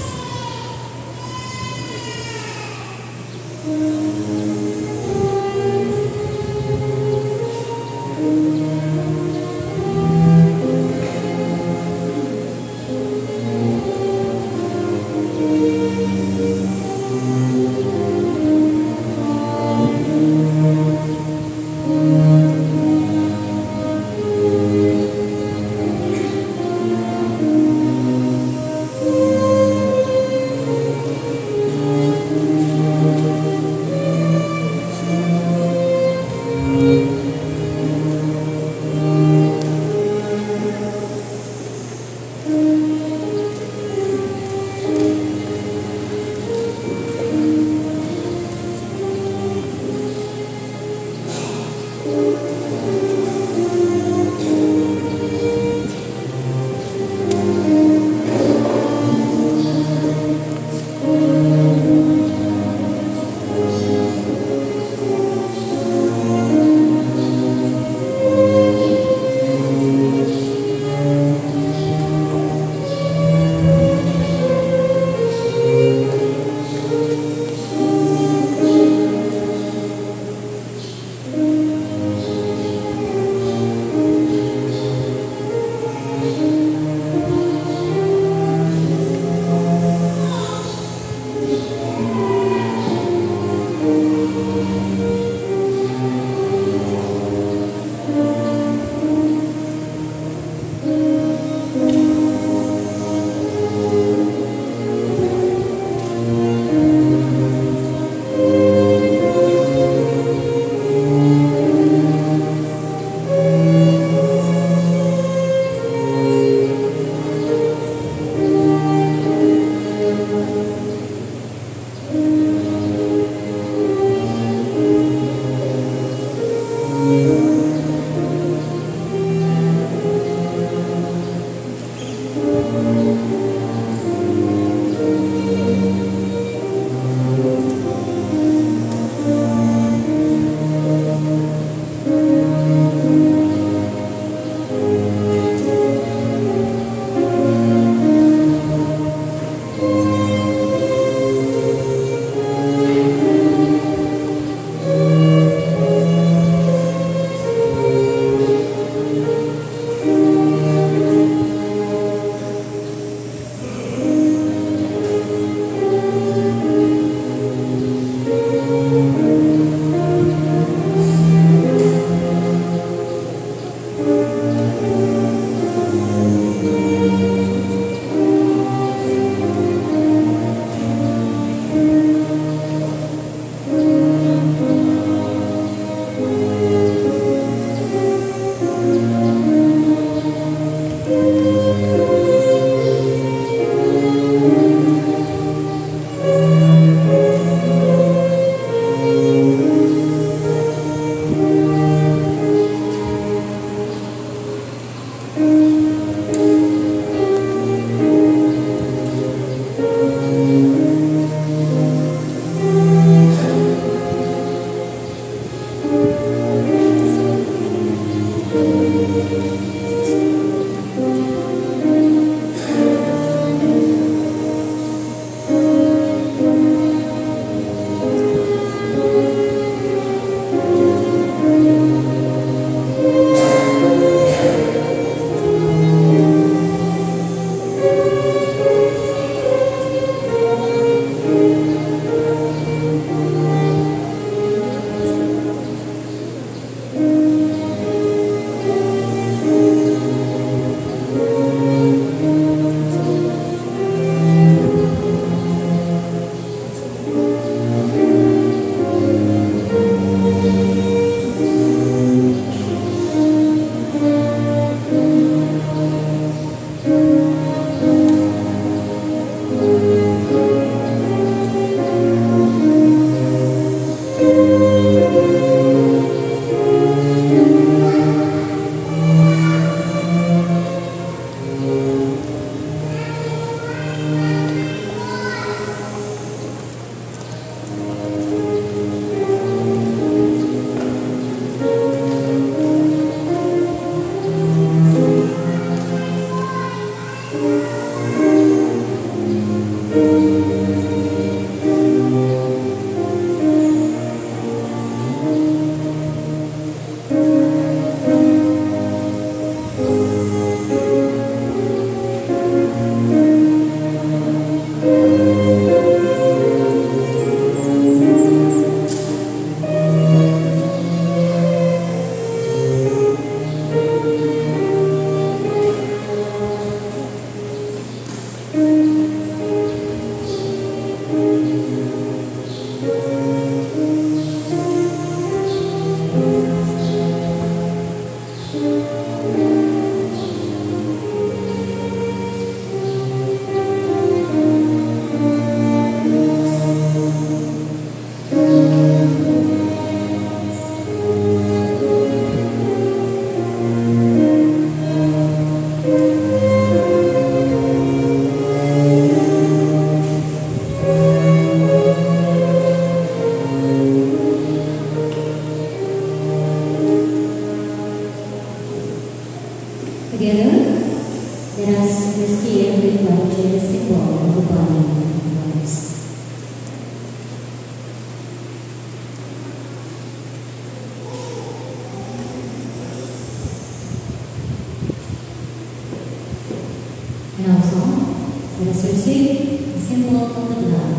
Speaker 1: Let's receive the symbol of the blood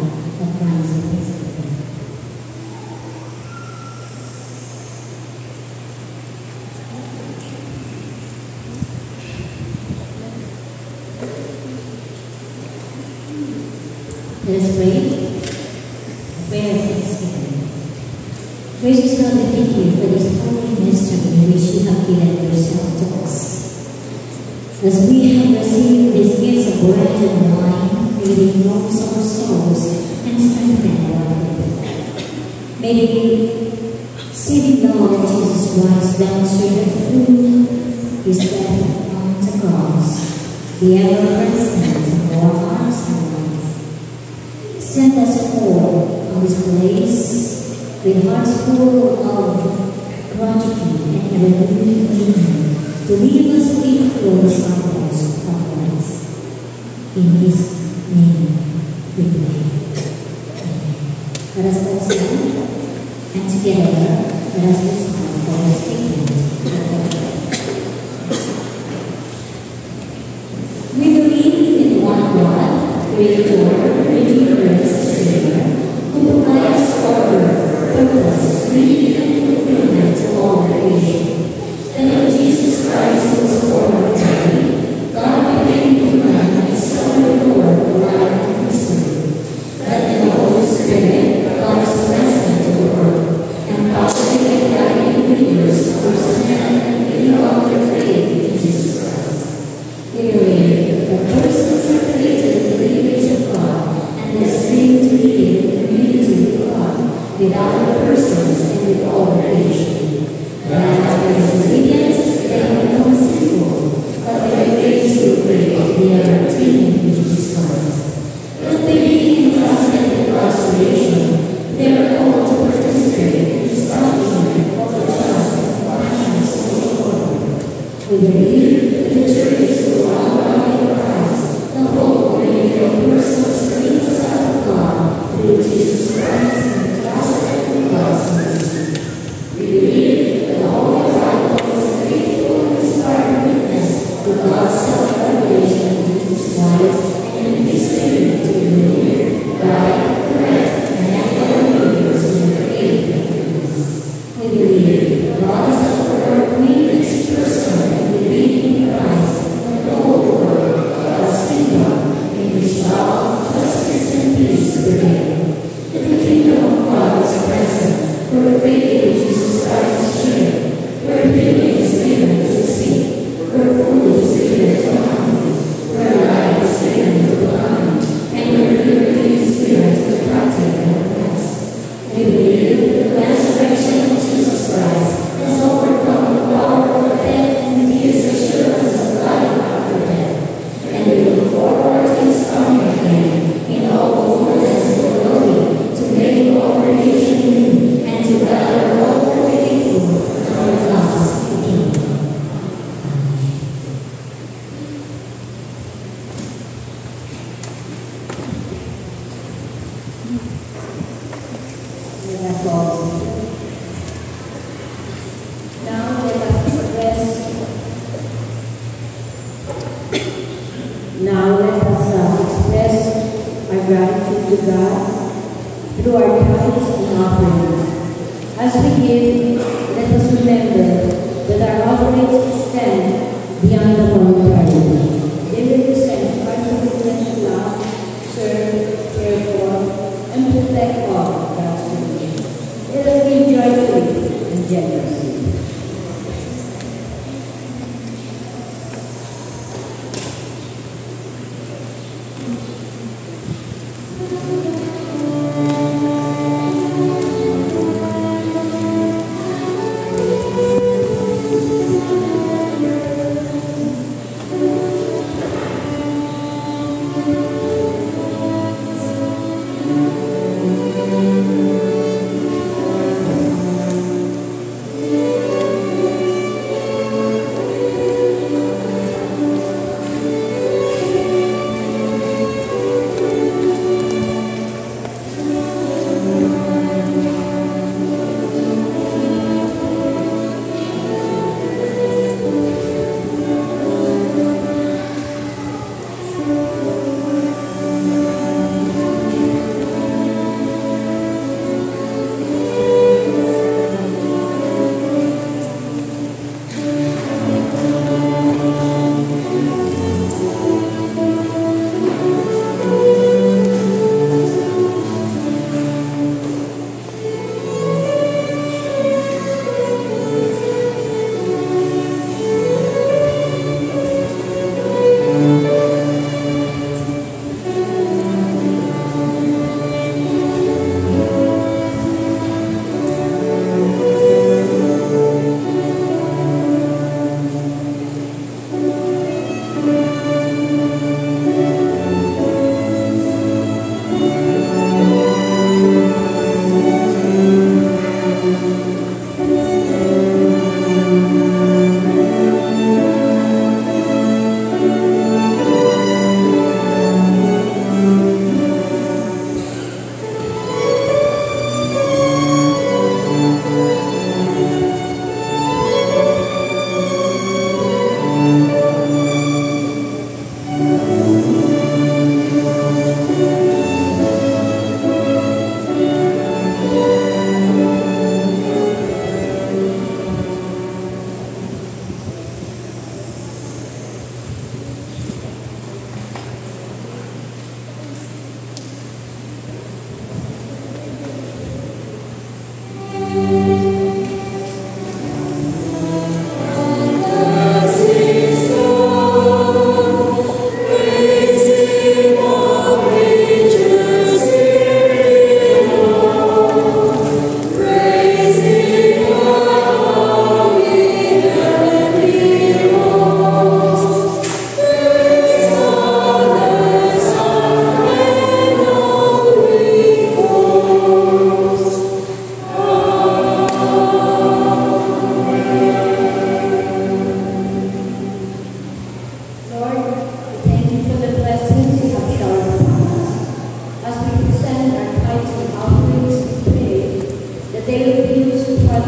Speaker 1: of Christ. Let us pray. Prayer of thanksgiving. Gracious God, we thank you for this holy mystery in which you have given yourself to us. As we have received these gifts of bread and wine, may they nourish our souls and strengthen our faith. May we see the Lord Jesus Christ demonstrated through his death on the cross, the ever-present in our hearts and lives. Send us forth on this place with hearts full of gratitude and a renewed commitment to leave us faithful disciples of Christ. In his name we pray. Amen. Let us all stand, and together let us respond for the statement of faith. We believe in one God, Creator, Redeemer, Savior, who provides order, purpose, freedom, and fulfillment to all creation. And in Jesus Christ, who was born of Mary, God became human and so Lord, life and history. That in the Holy Spirit, God is present in the world, and possibly guiding believers towards the end and giving up their faith in Jesus Christ. We believe that persons are created in the image of God and destined to live in community with God, with other persons and with all creation. That by disobedience they have become sinful, but by grace through faith they are obtained in Jesus Christ. But they being entrusted with God's creation, they are called to participate in the establishment of the just and compassionate social order. We believe that the Church is the one body of Christ, the whole bringing a personal strength of God through Jesus Christ and trust in God's mercy. We believe that the Holy Bible is faithful and inspired witness to God's self-revelation in Jesus Christ and in His Spirit to renew, guide, correct, and help believers in their faith and goodness. We believe God is at work made His person and redeeming Christ and the whole world, God's kingdom, in which love, justice, and peace prevail. That the kingdom of God is present, where faith in Jesus Christ is shared, where healing is given to the sick, where food is given to the hungry, where life is given to the blind, and where liberty is given to the captive and oppressed. We believe that the resurrection of Jesus Christ has overcome the power of death and gives assurance of life after death. And we look forward to His coming again in all the fullness of glory to make all creation new and to gather all the faithful under God's kingdom. Let us all
Speaker 4: Now let us express our gratitude to God through our tithes and offerings. As we give, let us remember that our offerings extend beyond the monetary. They represent our commitment to love, serve, care for, and protect all of God's creation. Let us give joyfully and generously.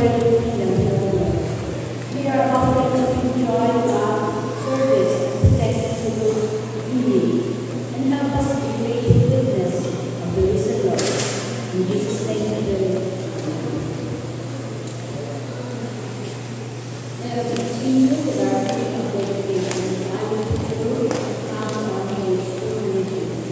Speaker 4: spread the kingdom of the Lord. May our offerings enjoy God's service and thanksgiving and help us to be great witness of the risen Lord. In Jesus' name we pray. Let us continue with our prayer of dedication. I will conclude found on page 202.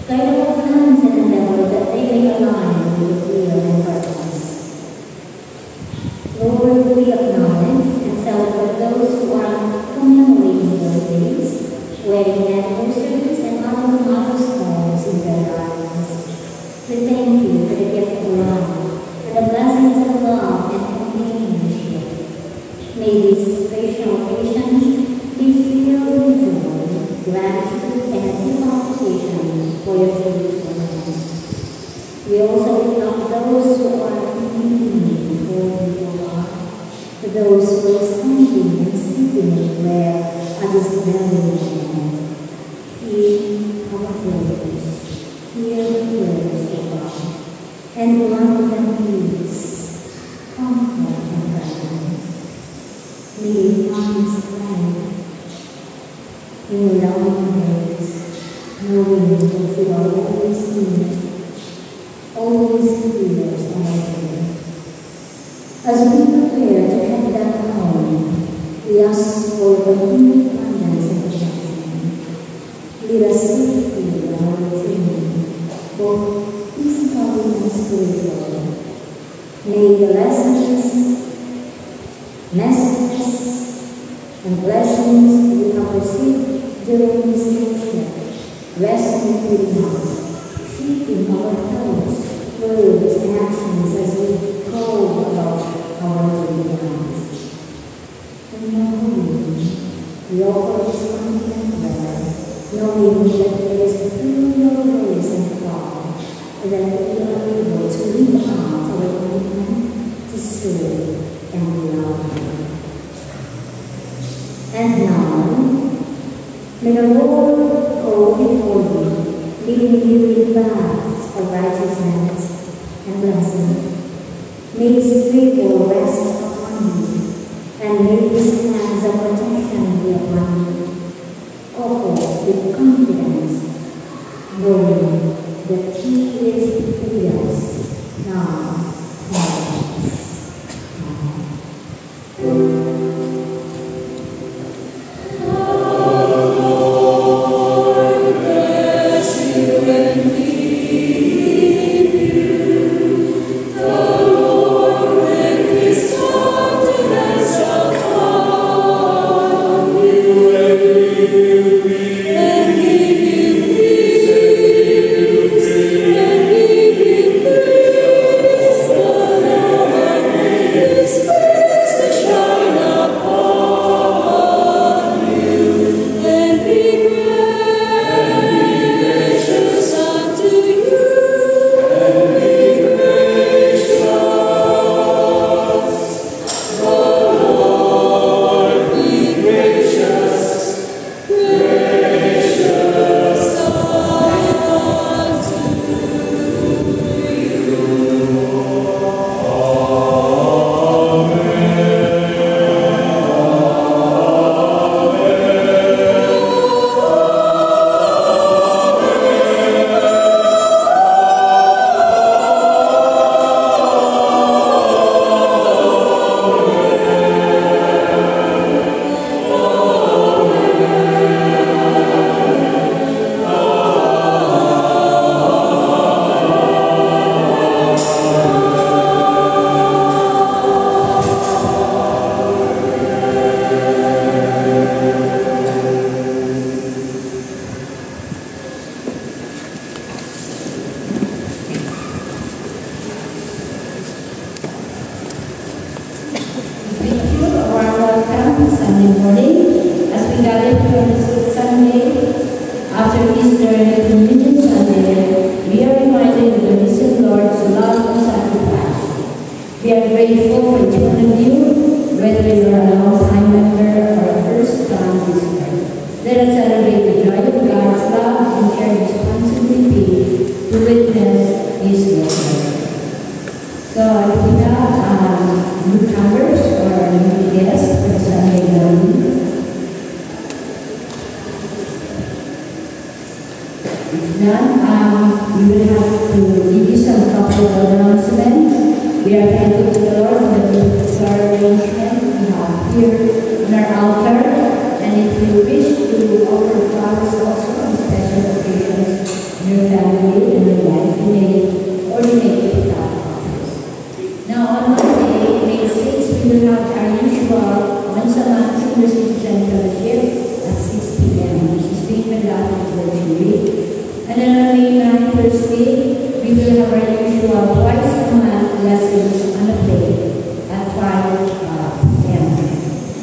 Speaker 4: Guide our plans and endeavor that they may align with your will and purpose.
Speaker 1: thank you for the gift of love, for the blessings of love and companionship. May these special occasions be filled with joy, gratitude, and deep appreciation for your faithfulness. We also lift up those who are in need before you, Lord, for those who are standing and sitting where others very heal our prayers, hear the prayers of God, and grant them peace, comfort, and guidance. May you find strength in your loving grace, knowing that you are always near, always hear us all. As we prepare to head back home, we ask for continued guidance and protection. Lead us safely on our journey, both physically and spiritually. May the lessons, messages, and blessings we have received during this trip resonate within us, shaping our thoughts, words, and actions as we go about our daily lives. In our home, we offer this confident prayer, knowing that it is through your grace and power that we are able to live out our commitment to serve and love you. And now, may the Lord go before you, leading you in paths of righteousness and blessing. May His favor rest upon you, and may His hands of protection be upon you. Offer with confidence, knowing that He is with us now and always. Amen. Sunday morning, as we gather here on this Sunday, after Easter and Communion Sunday, we are reminded of the risen Lord's love and sacrifice. We are grateful for each one of you, whether you are a long-time member or a first-time visitor. Let us celebrate the joy of God's love and share responsibility to witness His love. So if we have newcomers or new guests for Sunday morning, if not, we will have to give you some couple of announcements. We are thankful to the Lord for the beautiful arrangement we have here on our altar. And if you wish to offer flowers also on special occasions in your family and your life,
Speaker 4: usual twice a month lessons on a play at 5 p.m.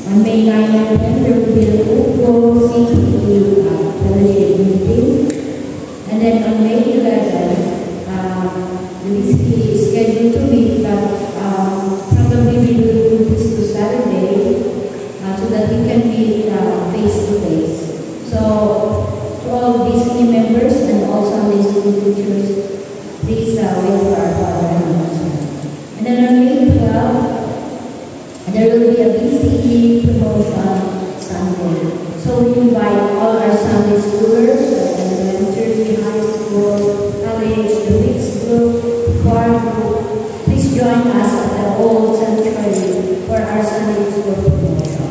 Speaker 4: On May 9 and 10, there will be an Ugo CPE fellowship meeting. And then on May 11, the whiskey is scheduled to meet, but probably we will move this to Saturday so that we can meet face to face. So, to all BCE members and all Sunday school teachers, please wait for our Father announcement. And then on May 12, there will be a BCE promotion Sunday. So we invite all our Sunday schoolers, elementary, high school, college, the mixed group, choir group. Please join us at the old sanctuary for our Sunday school promotion.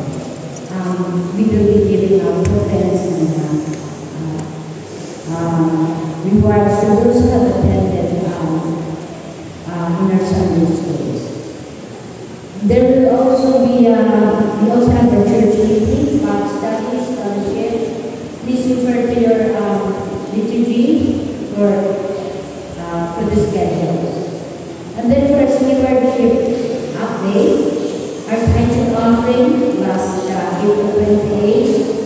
Speaker 4: We will be giving out tokens and rewards to those who have attended in our Sunday schools. There will also be, we also have the church meetings, studies, fellowship. Please refer to your liturgy for the schedule. And then for stewardship update, our title offering last April 28.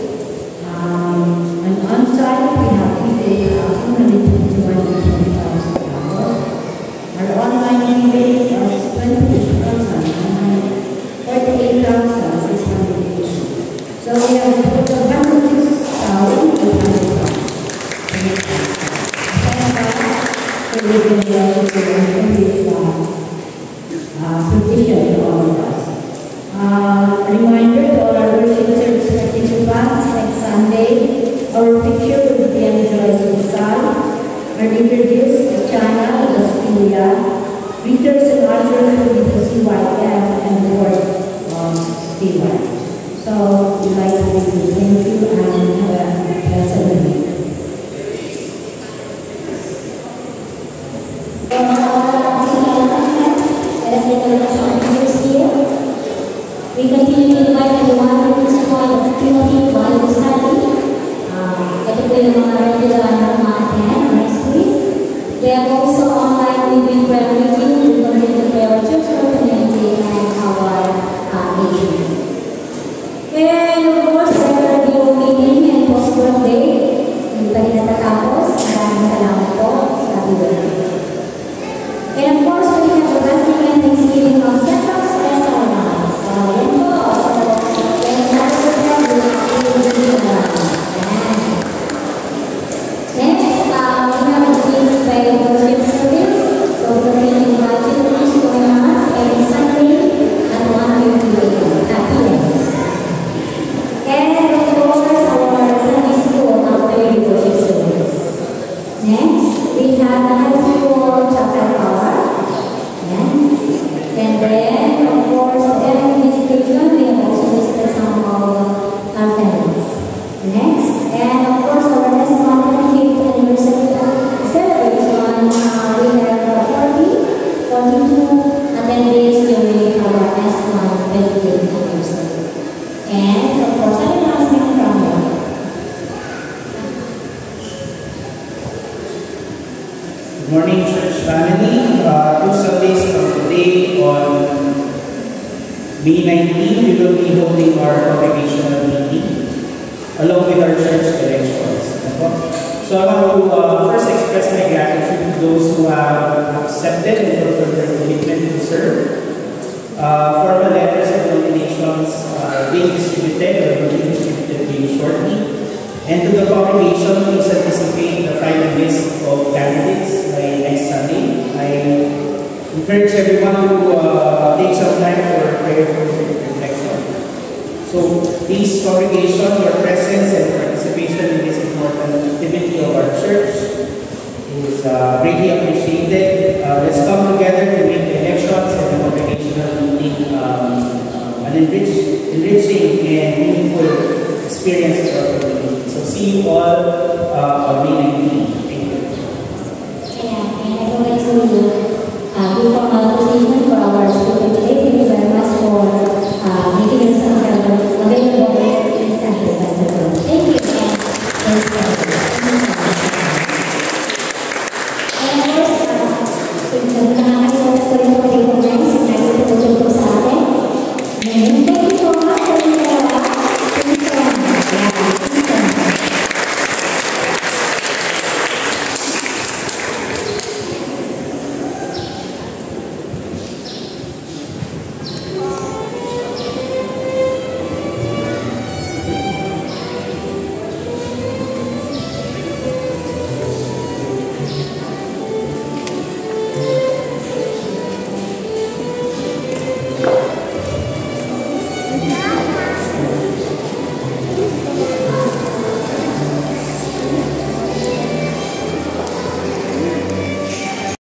Speaker 4: And on-site, we have $58,121. Our online giving was $20,48,680. So we have a total of $106,800. So we can petition to all of us. Reminder to all our worship service participants next Sunday, our picture will be enjoyed inside. Our introduced China, the Australia. Readers and ushers will be the CYF and the board Stewart. So we'd like to thank you and have a pleasant week.
Speaker 1: We continue to invite everyone to join Timothy Bible Study. Ito po yung mga regular na ma-attend next week. We have also online living prayer meeting with the prayer church community and our nation. And of course, there will be meeting and post-birthday. Hindi pa rin natatapos. Maraming salamat po sa video. And of course, we have the blessing and thanksgiving of Central Special Nights. Yan po. And Saturday, we will be next, we have the King's Prayer Worship Service. So we will invite you to join us every Sunday at 1:30 p.m. And of course, our Sunday school after the worship service. Next, we have the high school chapel hour. And then, of course, every visitation, we have also visited some of our families. Next, and of course, our next month, 25th anniversary celebration, we have 40, 42, and then this during our next month, 25th anniversary. And of course, I will ask you from you.
Speaker 5: Good morning, church family. 2 Sundays from today on May 19, we will be holding our congregational meeting along with our church elections. So I want to first express my gratitude to those who have accepted and fulfilled their commitment to serve. Formal letters of nominations are being distributed or will be distributed to you shortly. And to the congregation, please anticipate the final list of candidates by next Sunday. I encourage everyone to take some time for prayerful reflection. So, please, congregation, your presence and participation in this important activity of our church is greatly appreciated. Let's come together to make the elections and the congregational meeting an enriching and meaningful experience for our community. So, see you all on May 19. Thank you.
Speaker 1: And I would like to give formal appreciation for our speaker today. Thank you very much for making yourself available in Sunday Festival. Thank you. And of course, Nakakalimutan ko rin po yung